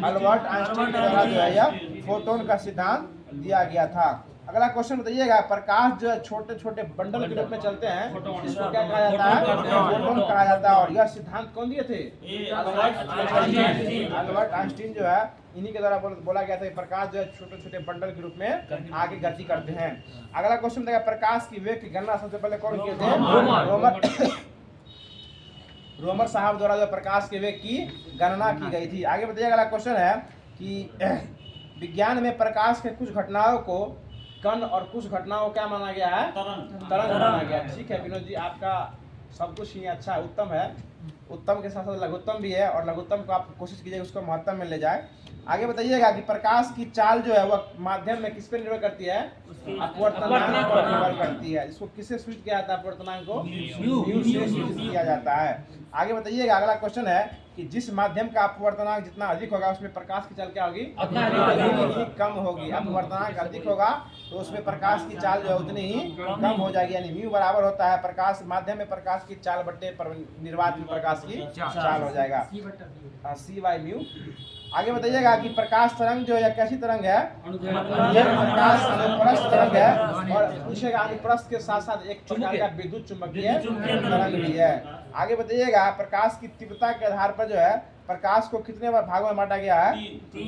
अल्बर्ट आइंस्टीन के द्वारा जो है यह फोटोन का सिद्धांत दिया गया था। अगला क्वेश्चन बताइएगा, प्रकाश जो है छोटे छोटे बंडल के रूप में चलते हैं, इसको क्या कहा जाता है? फोटोन कहा जाता है। और यह सिद्धांत कौन दिए थे? अल्बर्ट आइंस्टीन जो है इन्हीं के द्वारा बोला गया था। प्रकाश जो है छोटे छोटे बंडल के रूप में आगे गति करते हैं। अगला क्वेश्चन बताइएगा, प्रकाश की वेग की गणना सबसे पहले कौन किए थे? रोमर साहब द्वारा जो प्रकाश के वेग की गणना की गई थी। आगे बताइएगा, अगला क्वेश्चन है कि विज्ञान में प्रकाश के कुछ घटनाओं को कण और कुछ घटनाओं को क्या माना गया है? तरंग माना गया। ठीक है विनोद जी, आपका सब कुछ ही अच्छा उत्तम है। उत्तम के साथ साथ लघुत्तम भी है, और लघुत्तम को आप कोशिश कीजिए उसको महत्तम में ले जाए। आगे बताइएगा कि प्रकाश की चाल जो है वह माध्यम में किस पे निर्भर करती है? अपवर्तनांक पर निर्भर करती है। इसको किससे सूचित किया जाता है? अपवर्तनांक को म्यू से सूचित किया जाता है। आगे बताइएगा, अगला क्वेश्चन है कि जिस माध्यम का अपवर्तनांक जितना अधिक होगा उसमें प्रकाश की चाल क्या होगी? उतनी कम होगी। अपवर्तनांक अधिक होगा तो उसमें प्रकाश की चाल जो है उतनी ही कम हो जाएगी। यानी म्यू बराबर होता है प्रकाश माध्यम में प्रकाश की चाल बट्टे निर्वात में प्रकाश की चाल हो जाएगा, C/μ। आगे बताइएगा कि प्रकाश तरंग जो है कैसी तरंग है? यह प्रकाश अनुप्रस्थ तरंग है। और पूछेगा अनुप्रस्थ के साथ साथ एक प्रकार का विद्युत चुम्बकीय तरंग भी है। आगे बताइएगा, प्रकाश की तीव्रता के आधार पर जो है प्रकाश को कितने भागों में बांटा गया है?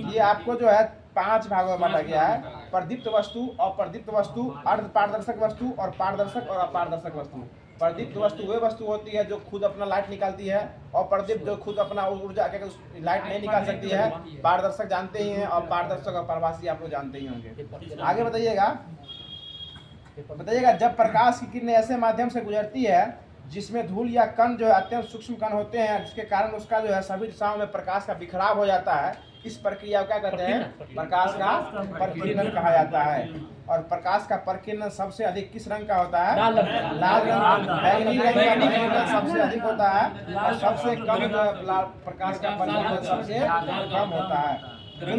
ये आपको जो है 5 भागों में बांटा गया है। प्रदीप्त वस्तु, अप्रदीप्त वस्तु, अर्धपारदर्शक वस्तु और पारदर्शक और अपारदर्शक वस्तु। प्रदीप्त वस्तु वे वस्तु होती है जो खुद अपना लाइट निकालती है, और प्रदीप्त जो खुद अपना ऊर्जा लाइट नहीं निकाल सकती है। पारदर्शक जानते ही हैं, और पारदर्शक और प्रवासी आप लोग जानते ही होंगे। आगे बताइएगा जब प्रकाश की किरणें ऐसे माध्यम से गुजरती है जिसमें धूल या कण जो है अत्यंत सूक्ष्म कण होते हैं, जिसके कारण उसका जो है सभी दिशाओं में प्रकाश का बिखराव हो जाता है, इस प्रक्रिया को क्या कहते हैं? प्रकाश का परिकिरण कहा जाता है। और प्रकाश का परिकिरण सबसे अधिक किस रंग का होता है? लाल रंग। बैगनी रंग का परिकिरण सबसे अधिक होता है, और सबसे कम जो है प्रकाश का परिकिरण सबसे कम होता है।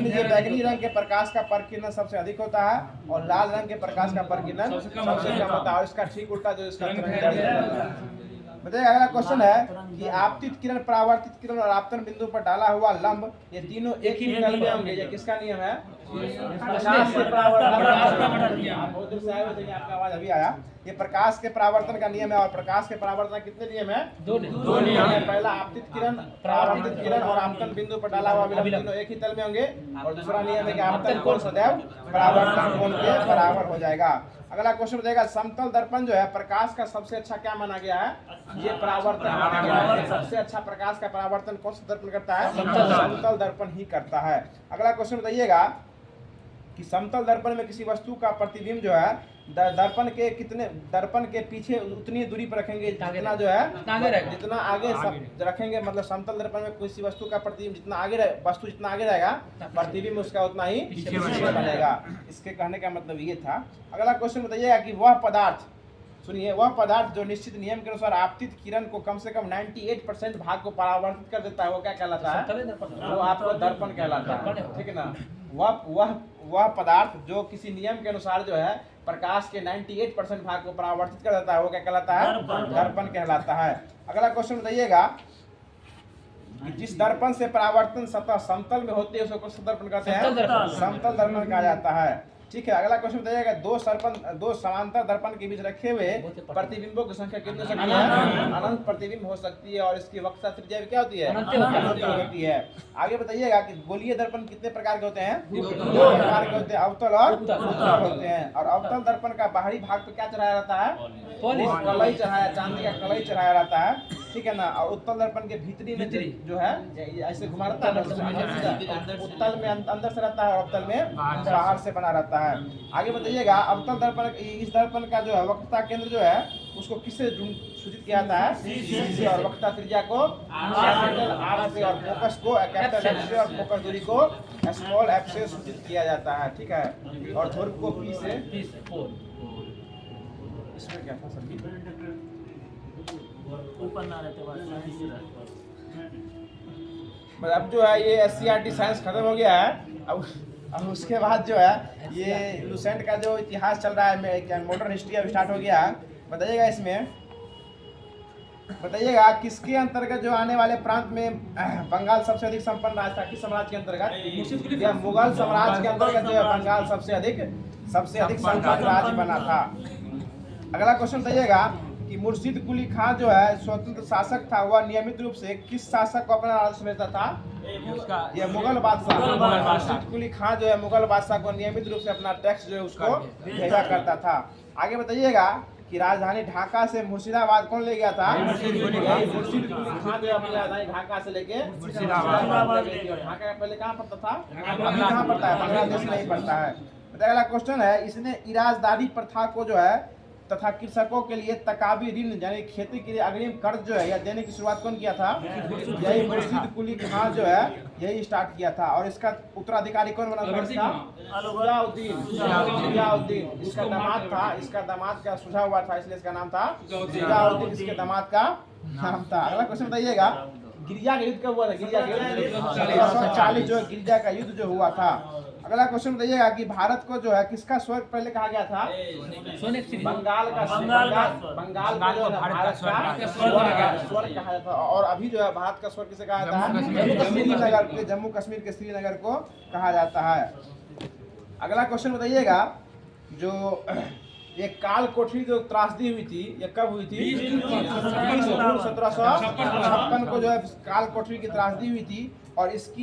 ये बैगनी रंग के प्रकाश का परिकिरण सबसे अधिक होता है, और लाल रंग के प्रकाश का परिकिरण सबसे कम होता है। और इसका ठीक उल्टा जो इसका बताइए। अगला क्वेश्चन है कि आपतित किरण, परावर्तित किरण और आपतन बिंदु पर डाला हुआ लंब, ये तीनों एक ही निकल में होंगे। ये किसका नियम है? प्रकाश के परावर्तन। आप बहुत दूर से आए हुए थे, आपका आवाज अभी आया। ये प्रकाश के परावर्तन का नियम है। और प्रकाश के परावर्तन कितने नियम है? 2 नियम है। पहला आपतित किरण, परावर्तित किरण और आपतन बिंदु पर डाला हुआ विलंब तीनों एक ही तल में होंगे। और दूसरा नियम है कि आपतन कोण सदैव परावर्तन कोण के बराबर हो जाएगा। अगला क्वेश्चन बताएगा, समतल दर्पण जो है प्रकाश का सबसे अच्छा क्या माना गया है? ये परावर्तन माना गया है। सबसे अच्छा प्रकाश का परावर्तन कौन सा दर्पण करता है? समतल दर्पण ही करता है। अगला क्वेश्चन बताइएगा कि समतल दर्पण में किसी वस्तु का प्रतिबिंब जो है दर्पण के पीछे उतनी दूरी पर रखेंगे जितना जो है जितना आगे रखेंगे। मतलब समतल दर्पण में किसी वस्तु का प्रतिबिंब जितना आगे रहेगा प्रतिबिंब उसका उतना ही पीछे बनेगा। इसके कहने का मतलब ये था। अगला क्वेश्चन बताइएगा कि वह पदार्थ, सुनिए, वह पदार्थ जो निश्चित नियम के अनुसार आपतित किरण को कम से कम 98% भाग को परावर्तित कर देता है, वो क्या कहलाता है? वो आपको दर्पण कहलाता है। ठीक है ना? वह पदार्थ जो किसी नियम के अनुसार जो है प्रकाश के 98% भाग को परावर्तित कर देता है, वो क्या कहलाता है? दर्पण कहलाता है। अगला क्वेश्चन बताइएगा कि जिस दर्पण से परावर्तन सतह समतल में होती है उसको कौन सा दर्पण कहते हैं? समतल दर्पण कहा जाता है। ठीक है। अगला क्वेश्चन बताइएगा, दो समांतर दर्पण के बीच रखे हुए प्रतिबिंबों की संख्या कितनी हो सकती है? अनंत प्रतिबिंब हो सकती है। और इसकी वक्रता त्रिज्या क्या होती है? अनंत होती है। आगे बताइएगा कि गोलीय दर्पण कितने प्रकार के होते हैं? 2 प्रकार के होते हैं, अवतल और उत्तल होते हैं। और अवतल दर्पण का बाहरी भाग पे क्या चढ़ाया रहता है? कलई चढ़ाया, चांदी का कलई चढ़ाया रहता है। ठीक है ना, और उत्तल दर्पण के भीतरी में जो है ये ऐसे घुमा रहता है, उत्तल में अंदर से रहता है और अवतल में बाहर से बना रहता है। आगे बताइएगा, अवतल दर्पण, इस दर्पण का जो है वक्रता केंद्र जो है उसको किससे सूचित किया जाता है? सी से, और वक्रता त्रिज्या को आर से, और फोकस को कैपिटल एफ से, और फोकस दूरी को स्मॉल एफ से सूचित किया जाता है, ठीक है। और ध्रुव को पी से। इसमें क्या था सर? ऊपर ना रहते अब जो है ये SCRT साइंस खत्म हो गया है। अब उसके बाद जो है ये लूसेंट का जो इतिहास चल रहा है, मॉडर्न हिस्ट्री अब स्टार्ट हो गया है। बताइएगा इसमें, बताइएगा किसके अंतर्गत जो आने वाले प्रांत में बंगाल सबसे अधिक संपन्न राज्य था? किस साम्राज्य के अंतर्गत? या मुगल साम्राज्य के अंतर्गत जो है बंगाल सबसे अधिक संपन्न राज्य बना था। अगला क्वेश्चन बताइएगा कि मुर्शिद कुली खां जो है स्वतंत्र शासक था, वह नियमित रूप से किस शासक को अपना राज्य समझता था? ये मुगल बादशाह। मुर्शिद कुली खां जो है मुगल बादशाह को नियमित रूप से अपना टैक्स जो है उसको भेजा करता था। आगे बताइएगा कि राजधानी ढाका से मुर्शिदाबाद कौन ले गया था? मुर्शिद कुली खां जो अपनी राजधानी ढाका से लेके मुर्शिदाबाद ले गया। ढाका पहले कहाँ पड़ता था? अभी कहाँ पड़ता है? बांग्लादेश में ही पड़ता है। अगला क्वेश्चन है, इसने इराजदारी प्रथा को जो है तथा कृषकों के लिए तकाबी ऋण यानी खेती के लिए अग्रिम कर्ज जो है या देने की शुरुआत कौन किया था? यही मुर्शिद कुली खां जो है यही स्टार्ट किया था। और इसका उत्तराधिकारी कौन बना था? सुजाउद्दीन इसका दामाद था। इसका दामाद का सुझाव हुआ था, इसलिए इसका नाम था सुजाउद्दीन, इसके दामाद का नाम था। अगला क्वेश्चन बताइएगा, गिरिजा का युद्ध कब हुआ था? गिरिजा का युद्ध 1740 जो गिरिजा का युद्ध जो हुआ था। अगला क्वेश्चन बताइएगा कि भारत को जो है किसका स्वर्ग पहले कहा गया था? बंगाल का भारत का स्वर्ग कहा जाता है। और अभी जो है भारत का स्वर्ग किसे कहा जाता है? जम्मू कश्मीर के श्रीनगर को कहा जाता है। अगला क्वेश्चन बताइएगा, जो ये काल कोठरी जो त्रासदी हुई थी, ये कब हुई थी? 1756 को जो है काल कोठरी की त्रासदी हुई थी। और इस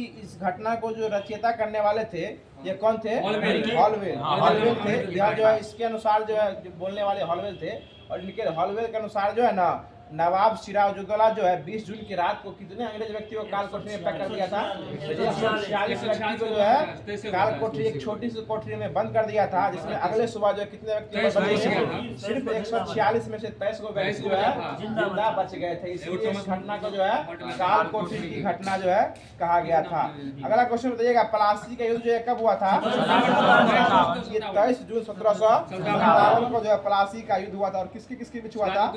घटना को जो रचयिता करने वाले थे ये कौन थे? हॉलवेल थे। यह जो है इसके अनुसार जो है बोलने वाले हॉलवेल थे। और इनके हॉलवेल के अनुसार जो है ना, नवाब सिराजुद्दौला जो है 20 जून की रात को कितने अंग्रेज व्यक्तियों को काल कोठरी में पैक कर दिया था? 146 व्यक्ति को जो है काल कोठरी, एक छोटी सी कोठरी में बंद कर दिया था, जिसमें अगले सुबह जो है कितने व्यक्ति? सिर्फ 146 में से 23 को व्यक्ति जो है जिंदा बच गए थे। इसलिए इस घटना को जो है काल कोठरी की घटना जो है कहा गया था। अगला क्वेश्चन बताइएगा, प्लासी का युद्ध जो है कब हुआ था? ये 23 जून 1757 को जो है प्लासी का युद्ध हुआ था। और किसके किसके बीच हुआ था?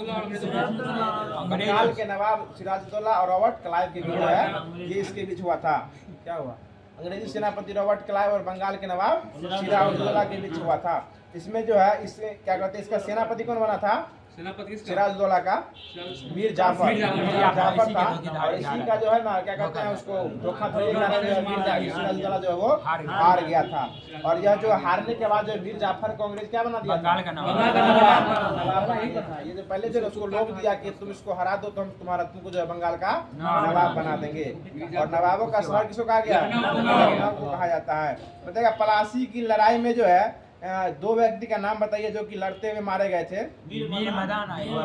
बंगाल के नवाब सिराजुद्दौला और रॉबर्ट क्लाइव के बीच है, ये इसके बीच हुआ था। क्या हुआ? अंग्रेजी सेनापति रॉबर्ट क्लाइव और बंगाल के नवाब सिराजुद्दौला के बीच हुआ था। इसमें जो है इससे क्या कहते हैं, इसका सेनापति कौन बना था? सिराजुद्दौला का मीर जाफर था। और इसी का जो है ना क्या कहते हैं उसको धोखाधड़ी सिराजुद्दौला जो है वो हार गया था। और यह जो हारने के बाद जो मीर जाफर को अंग्रेज क्या बना दिया? ये जो पहले जो उसको लोभ दिया कि तुम इसको हरा दो तो हम तुमको जो है बंगाल का नवाब बना देंगे। और नवाबों का शहर किसको कहा गया? को कहा जाता है। बताइएगा, प्लासी की लड़ाई में जो है 2 व्यक्ति का नाम बताइए जो कि लड़ते हुए मारे गए थे।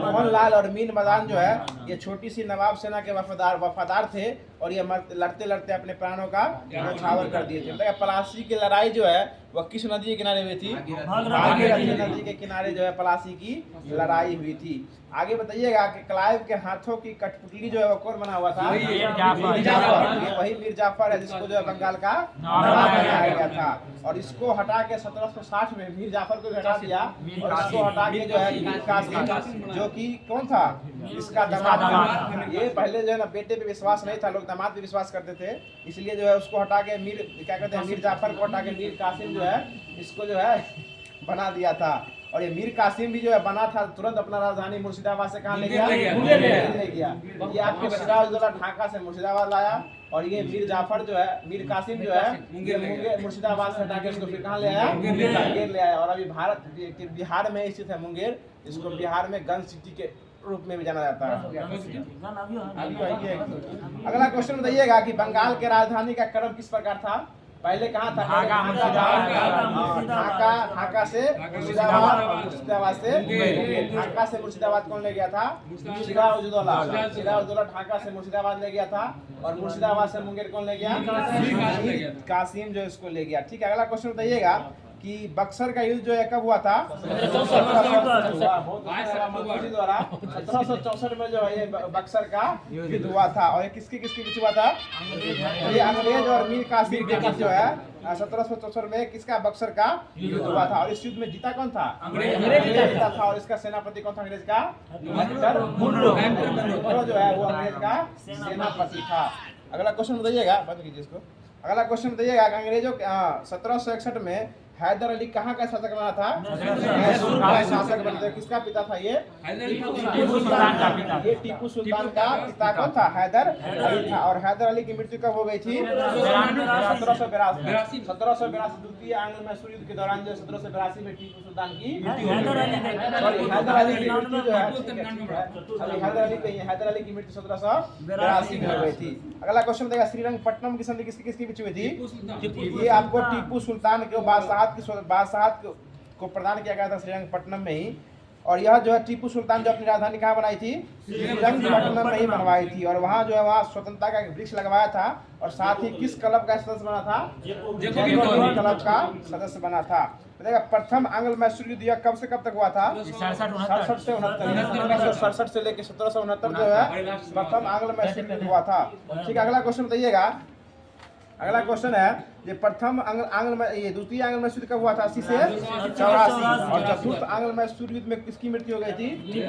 मोहन लाल और मीन मदान जो है ये छोटी सी नवाब सेना के वफादार थे और ये लड़ते लड़ते अपने प्राणों का न्यौछावर कर दिए थे। मतलब प्लासी की लड़ाई जो है वह किस नदी के किनारे हुई थी? भागीरथी नदी के किनारे जो है प्लासी की लड़ाई हुई थी। आगे बताइएगा कि क्लाइव के हाथों की कठपुतली जो है वो कौन बना हुआ था? मीर जाफर। ये वही मीर जाफर है जिसको जो है बंगाल का नवाब बनाया गया था। और इसको हटा के 1760 में मीर जाफर को हटा दिया और इसको हटा के जो है मीर कासिम जो कि कौन था? इसका दामाद था। ये पहले जो है ना बेटे पे विश्वास नहीं था, लोग दामाद पे विश्वास करते थे, इसलिए जो है उसको हटा के मीर क्या कहते हैं मीर जाफर को हटा के मीर कासिम जो है इसको जो है बना दिया था। और ये मीर कासिम भी जो है बना था तुरंत अपना राजधानी मुर्शिदाबाद से कहाँ ले गया? ले गया। ये आपके सिराजुद्दौला ढाका से मुर्शिदाबाद लाया और ये मीर जाफर जो है मीर कासिम जो है मुंगेर मुर्शिदाबाद से हटा के इसको फिर कहाँ ले आया? मुंगेर ले आया। और अभी भारत बिहार में स्थित है मुंगेर, इसको बिहार में गन सिटी के रूप में भी जाना जाता है। अगला क्वेश्चन बताइएगा कि बंगाल के राजधानी का क्रम किस प्रकार था? पहले कहाँ था? ढाका ढाका से मुर्शिदाबाद, मुर्शिदाबाद से मुंगेर। ढाका से मुर्शिदाबाद कौन ले गया था? सिराजुद्दौला। सिराजुद्दौला ढाका से मुर्शिदाबाद ले गया था और मुर्शिदाबाद से मुंगेर कौन ले गया? कासिम जो इसको ले गया। ठीक है, अगला क्वेश्चन बताइएगा कि बक्सर का युद्ध जो है कब हुआ था? 1764 में जो है ये बक्सर का युद्ध हुआ था। और ये किसके किसके बीच हुआ था? ये अंग्रेज और मीर कासिम के बीच जो है 1764 में किसका? बक्सर का युद्ध हुआ था। और इस युद्ध में जीता कौन था? अंग्रेज जीता था। और इसका सेनापति कौन था अंग्रेज का? हेक्टर मुनरो जो है वो अंग्रेज का सेनापति था। अगला क्वेश्चन बताइएगा, बंद कीजिए इसको। अगला क्वेश्चन बताइएगा कि अंग्रेजों 1761 में हैदर अली कहाँ का शासक बना था? मैसूर का शासक बना था। किसका पिता था ये? टीपू सुल्तान का पिता। ये टीपू सुल्तान का पिता कौन था? हैदर अली था। और हैदर अली की मृत्यु कब हो गई थी? 1782। 1782 द्वितीय आंग्ल मैसूर युद्ध के दौरान जो 1782 में टीपू सुल्तान की मृत्यु हो गई। हैदर अली की मृत्यु जो है हैदर अली की मृत्यु 1782 में हो गई थी। अगला क्वेश्चन देगा, श्रीरंगपट्टनम की संधि किसकी किसके बीच हुई थी? ये आपको टीपू सुल्तान के बादशाहत को प्रदान किया गया था श्रीरंगपट्टनम में ही। और यह जो है टीपू सुल्तान जो अपनी राजधानी कहाँ बनाई थी? श्रीरंगपट्टनम में ही बनवाई थी। और वहाँ जो है वहाँ स्वतंत्रता का एक वृक्ष लगवाया था। और साथ ही किस क्लब का सदस्य बना था? जैकोबिन क्लब का सदस्य बना था। देखा प्रथम आंग्ल मैसूर युद्ध यह कब से कब तक हुआ था? 67 से 1967 से लेकर 1769 जो है प्रथम आंग्ल मैसूर युद्ध हुआ था। ठीक है, अगला क्वेश्चन बताइएगा। अगला क्वेश्चन है ये प्रथम ये द्वितीय आंग्ल मैसूर कब हुआ था? 80 से 84। और चतुर्थ आंग्ल मैसूर युद्ध में किसकी मृत्यु हो गई थी? ये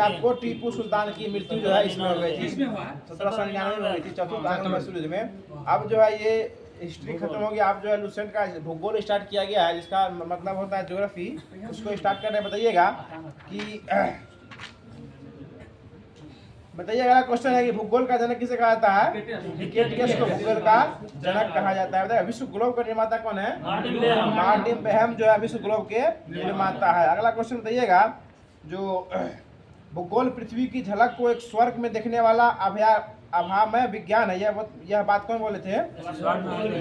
आपको टीपू सुल्तान की मृत्यु जो है इसमें हो गई थी। 1799 में हुई थी चतुर्थ आंग्ल मैसूर युद्ध में। अब जो है ये हिस्ट्री खत्म हो गया। आप जो है लुसेंट का भूगोल स्टार्ट किया गया है, जिसका मतलब होता है ज्योग्राफी। उसको स्टार्ट करने बताइएगा कि अगला क्वेश्चन है कि भूगोल का जनक किसे कहा जाता है? हिकेटियस को भूगोल का जनक कहा जाता है। बताइए विश्व ग्लोब का निर्माता कौन है? मार्टिन बेहम जो है विश्व ग्लोब के निर्माता है। अगला क्वेश्चन बताइएगा, जो भूगोल पृथ्वी की झलक को एक स्वर्ग में देखने वाला अभामय विज्ञान है, यह बात कौन बोले थे?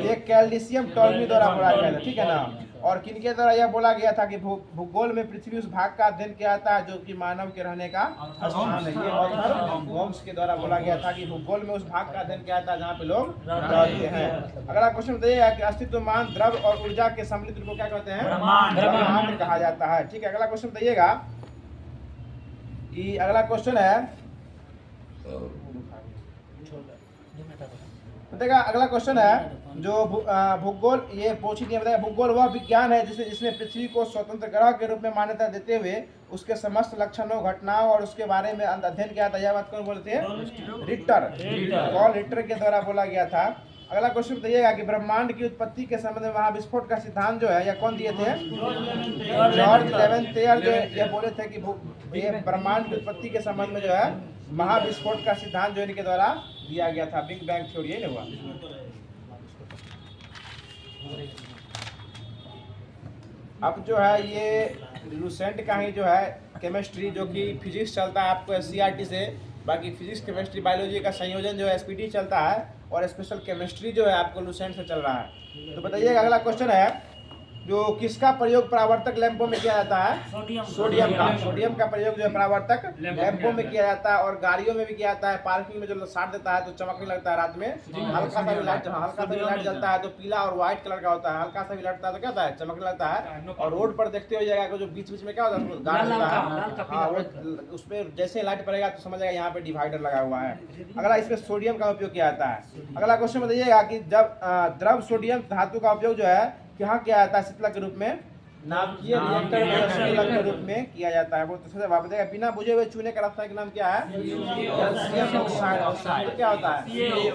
ये कैल्सियम टॉलमी द्वारा बोला गया था। ठीक है ना। और किनके द्वारा यह बोला गया था कि भूगोल में पृथ्वी उस भाग का अध्ययन किया जाता है जो कि मानव के रहने का स्थान है। ये ऑथर होम्स के द्वारा बोला गया था कि भूगोल में उस भाग का अध्ययन किया जाता है जहाँ पे लोग रहते हैं। अगला क्वेश्चन बताइएगा कि अस्तित्वमान द्रव और ऊर्जा के सम्मिलित रूप को क्या कहते हैं? ब्रह्मांड कहा जाता है। ठीक है, अगला क्वेश्चन बताइएगा कि अगला क्वेश्चन है देखा। अगला क्वेश्चन है जो भूगोल, ये पूछ ही दिया बताया, भूगोल वह विज्ञान है जिसने पृथ्वी को स्वतंत्र ग्रह के रूप में मान्यता देते हुए उसके समस्त लक्षणों, घटनाओं और उसके बारे में अध्ययन किया था। यह बात कौन बोलते हैं? रिटर के द्वारा बोला गया था। अगला क्वेश्चन बताइएगा कि ब्रह्मांड की उत्पत्ति के संबंध में महाविस्फोट का सिद्धांत जो है यह कौन दिए थे? जॉर्ज लेवेंथियर जो यह बोले थे कि ये ब्रह्मांड की उत्पत्ति के संबंध में जो है महाविस्फोट का सिद्धांत जो इनके द्वारा दिया गया था। बिग बैंग थ्योरी ये हुआ। अब जो है ये लुसेंट का ही जो है केमिस्ट्री, जो कि फिजिक्स चलता है आपको एससीईआरटी से, बाकी फिजिक्स केमिस्ट्री बायोलॉजी का संयोजन जो है एसपीटी चलता है, और स्पेशल केमिस्ट्री जो है आपको लुसेंट से चल रहा है। तो बताइएगा अगला क्वेश्चन है जो किसका प्रयोग परावर्तक लैंपों में किया जाता है? सोडियम का प्रयोग जो है परावर्तक लैंपों में किया जाता है। और गाड़ियों में भी किया जाता है। पार्किंग में जो साट देता है तो चमकने लगता है रात में, हल्का सा भी लाइट जलता है तो पीला और व्हाइट कलर का होता है, हल्का सा भी लगता है तो क्या होता है? चमकने लगता है। और रोड पर देखते हो जाएगा जो बीच बीच में क्या होता है? गाड़ी होता है, उस पर जैसे लाइट पड़ेगा तो समझ जाएगा यहाँ पे डिवाइडर लगा हुआ है। अगला इसमें सोडियम का उपयोग किया जाता है। अगला क्वेश्चन बताइएगा कि जब द्रव सोडियम धातु का उपयोग जो है यहाँ किया जाता है शीतलक के रूप में, नाभिकीय रिएक्टर में शीतलक के रूप में किया जाता है। वो तो सोचा बात बताएगा। बिना बुझे हुए चूने का रास्ता का नाम क्या है? Calcium oxide. क्या होता है?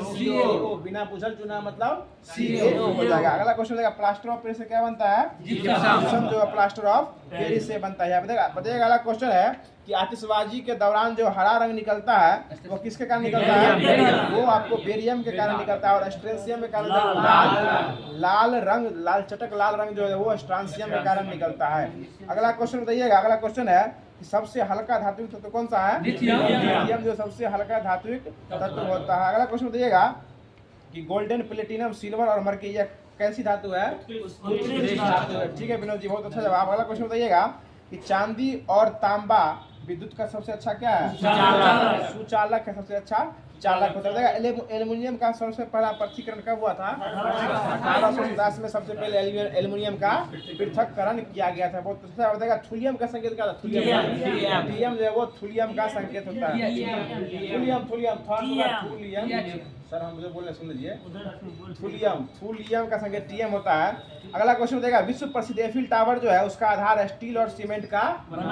CaO। बिना बुझल चूना मतलब CaO हो जाएगा। अगला क्वेश्चन देगा प्लास्टर ऑफ पेरिस से क्या बनता है? जिप्सम जो प्लास्टर ऑफ पेरिस से बनता है। बताइएगा अगला क्वेश्चन है कि आतिशबाजी के दौरान जो हरा रंग निकलता है वो किसके कारण निकलता है? वो आपको बेरियम के कारण निकलता है। और स्ट्रेंसियम के कारण लाल चटक लाल रंग जो है वो स्ट्रांसियम के कारण निकलता है। अगला क्वेश्चन बताइएगा। अगला क्वेश्चन है कि सबसे हल्का धात्विक तत्व कौन सा है? लिथियम जो सबसे हल्का धात्विक तत्व होता है। अगला क्वेश्चन बताइएगा कि गोल्डन, प्लेटिनम, सिल्वर और मर्क्यूरी कैसी धातु है? उत्कृष्ट धातु है। ठीक है विनोद जी, बहुत अच्छा जवाब। अगला क्वेश्चन बताइएगा कि चांदी और तांबा विद्युत का सबसे अच्छा क्या है? सुचालक है, सबसे अच्छा चालक होता है। एल्युमिनियम का सबसे पहला पृथक्करण कब हुआ था? 1810 में सबसे पहले एल्युमिनियम का पृथक्करण किया गया था। बहुत अच्छा बताएगा। थुलियम का संकेत क्या था? थुलियम जो है वो थुलियम का संकेत होता है। थुलियम सर हम मुझे बोलने सुन लीजिए। थुलियम का संकेत टीएम होता है। अगला क्वेश्चन बताएगा विश्व प्रसिद्ध एफिल टावर जो है उसका आधार स्टील और सीमेंट का बना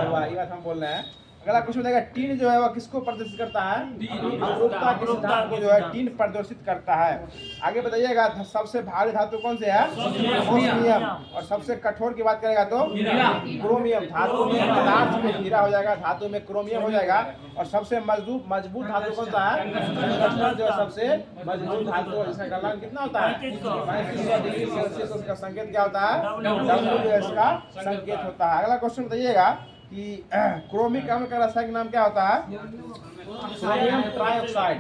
हुआ है। ये बात हम बोल रहे हैं। अगला क्वेश्चन बताएगा टीन जो है वो किसको प्रदर्शित करता है? अमरूपता के सिद्धांत को जो है टीन प्रदर्शित करता है। आगे बताइएगा सबसे भारी धातु कौन से है? क्रोमियम। और सबसे कठोर की बात करेगा तो क्रोमियम। धातु में पदार्थ में हीरा हो जाएगा, धातु में क्रोमियम हो जाएगा। और सबसे मजबूत धातु कौन सा है? जो सबसे मजबूत धातु है जिसका गलनांक कितना होता है? 3500 डिग्री सेल्सियस। उसका संकेत क्या होता है? WS का संकेत होता है। अगला क्वेश्चन बताइएगा कि क्रोमिक अम्ल का रासायनिक नाम क्या होता है? Chromium trioxide.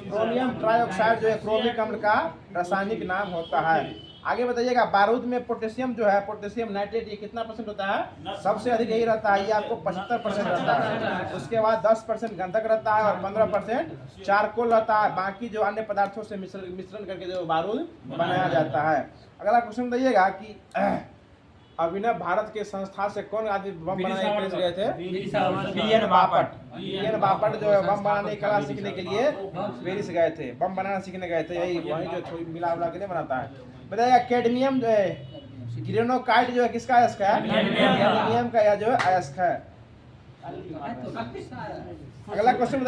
क्रोमियम ट्राइऑक्साइड जो है क्रोमिक अम्ल का रासायनिक नाम होता है। आगे बताइएगा बारूद में पोटेशियम जो है, पोटेशियम नाइट्रेट, ये कितना % होता है? सबसे अधिक यही रहता है, ये आपको 75% रहता है। उसके बाद 10% गंधक रहता है और 15% चारकोल रहता है। बाकी जो अन्य पदार्थों से मिश्रण करके जो बारूद बनाया जाता है। अगला क्वेश्चन बताइएगा कि अभिनव भारत के संस्था से कौन आदमी बम बनाने के लिए गए थे? बी.एन. बापट। बी.एन. बापट जो है बम बनाने की कला सीखने के लिए पेरिस गए थे, बम बनाना सीखने गए थे। यही वही जो मिला उला के लिए बनाता है। बताइएगा कैडमियम जो है ग्रेनोकाइट जो है किसका अयस्क है? कैडमियम का यह जो है अयस्क है। अगला क्वेश्चन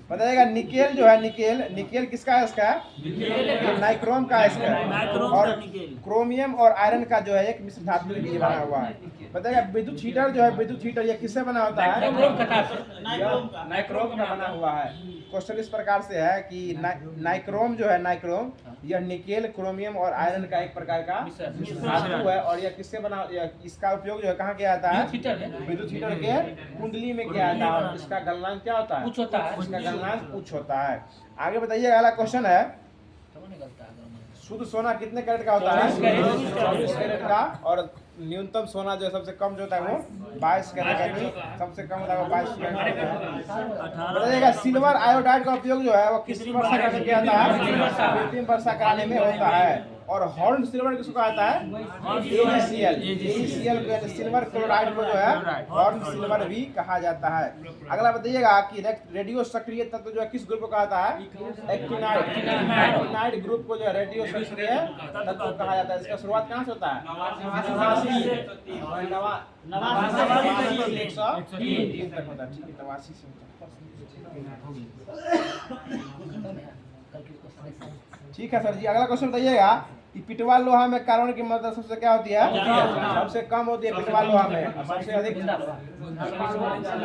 बताइएगा निकेल जो है, निकेल किसका अयस्क है? ये नाइक्रोम का अयस्क है। और क्रोमियम और आयरन का जो है एक मिश्र धातु के लिए बना हुआ है। बताइएगा विद्युत हीटर जो है, विद्युत हीटर ये किससे बना होता है? नाइक्रोम का बना हुआ है। क्वेश्चन इस प्रकार से है कि नाइक्रोम जो है, नाइक्रोम यह निकेल, क्रोमियम और आयरन का एक प्रकार का धातु है। और यह किससे बना, इसका उपयोग जो है कहाँ किया जाता है? विद्युत हीटर के कुंडली में किया जाता है। और इसका गलनांक क्या होता है? इसका गलनांक उच्च होता है। आगे बताइए अगला क्वेश्चन है शुद्ध सोना कितने कैरेट का होता है? 24 कैरेट का। और न्यूनतम सोना जो सबसे कम जो होता है वो 22 कैरेट का। सबसे कम होता है वो 22 कैरेट का। बताइएगा सिल्वर आयोडाइड का उपयोग जो है वो किस वर्षा करने किया जाता है? कृत्रिम वर्षा कराने में होता है। और हॉर्न सिल्वर किसको कहता है? AgCl सिल्वर क्लोराइड को जो है हॉर्न सिल्वर भी कहा जाता है। अगला बताइएगा कि रेडियो सक्रिय तत्व जो है किस ग्रुप को कहता है? एक्टिनाइड ग्रुप को जो है रेडियो सक्रिय तत्व कहा जाता है। इसका शुरुआत कहाँ से होता है? 89 तक होता है। ठीक है 89 से ठीक है सर जी। अगला क्वेश्चन बताइएगा कि पिटवा लोहा में कार्बन की मात्रा सबसे क्या होती है? सबसे कम होती है पिटवा लोहा में। सबसे अधिक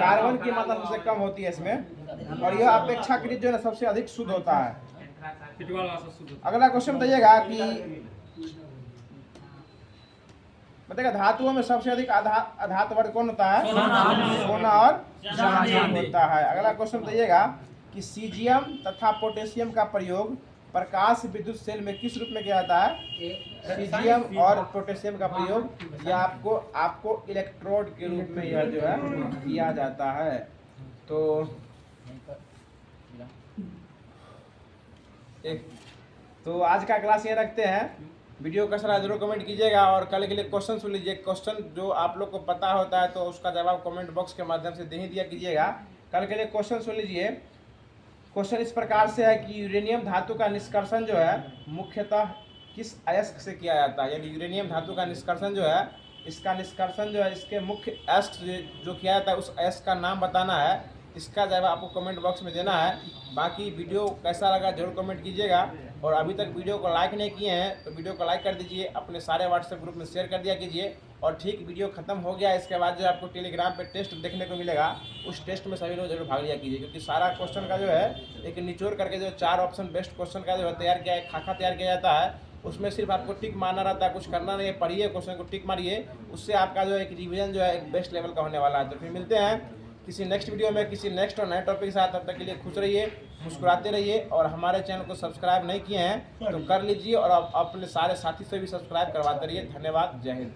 कार्बन की मात्रा सबसे कम होती है इसमें। और यह अपेक्षाकृत जो है सबसे अधिक शुद्ध होता है। अगला क्वेश्चन बताइएगा कि बताइएगा धातुओं में सबसे अधिक अधातु वर्ग कौन होता है? सोना और चांदी होता है। अगला क्वेश्चन बताइएगा कि सीजियम तथा पोटेशियम का प्रयोग प्रकाश विद्युत सेल में किस रूप में किया जाता है? सीजियम और पोटेशियम का प्रयोग यह आपको इलेक्ट्रोड के रूप में यह जो है किया जाता है। तो आज का क्लास ये रखते हैं। वीडियो कैसा लगा जरूर कमेंट कीजिएगा। और कल के लिए क्वेश्चन सुन लीजिए। क्वेश्चन जो आप लोग को पता होता है तो उसका जवाब कमेंट बॉक्स के माध्यम से दे ही दिया कीजिएगा। कल के लिए क्वेश्चन सुन लीजिए। क्वेश्चन इस प्रकार से है कि यूरेनियम धातु का निष्कर्षण जो है मुख्यतः किस अयस्क से किया जाता है? यानी यूरेनियम धातु का निष्कर्षण जो है, इसका निष्कर्षण जो है इसके मुख्य अयस्क जो किया जाता है उस अयस्क का नाम बताना है। इसका जवाब आपको कमेंट बॉक्स में देना है। बाकी वीडियो कैसा लगा जरूर कमेंट कीजिएगा। और अभी तक वीडियो को लाइक नहीं किए हैं तो वीडियो को लाइक कर दीजिए, अपने सारे व्हाट्सएप ग्रुप में शेयर कर दिया कीजिए। और ठीक वीडियो खत्म हो गया इसके बाद जो आपको टेलीग्राम पे टेस्ट देखने को मिलेगा, उस टेस्ट में सभी लोग जरूर भाग लिया कीजिए। क्योंकि सारा क्वेश्चन का जो है एक निचोड़ करके जो 4 ऑप्शन बेस्ट क्वेश्चन का जो है तैयार किया, एक खाका तैयार किया जाता है। उसमें सिर्फ आपको टिक मारना रहता है, कुछ करना नहीं है। पढ़िए क्वेश्चन को, टिक मारिए, उससे आपका जो एक रिवीजन जो है एक बेस्ट लेवल का होने वाला है। तो फिर मिलते हैं किसी नेक्स्ट वीडियो में किसी नेक्स्ट और नए टॉपिक के साथ, तब तक के लिए खुश रहिए, मुस्कुराते रहिए। और हमारे चैनल को सब्सक्राइब नहीं किए हैं तो कर लीजिए और अपने सारे साथी से भी सब्सक्राइब करवाते रहिए। धन्यवाद, जय हिंद।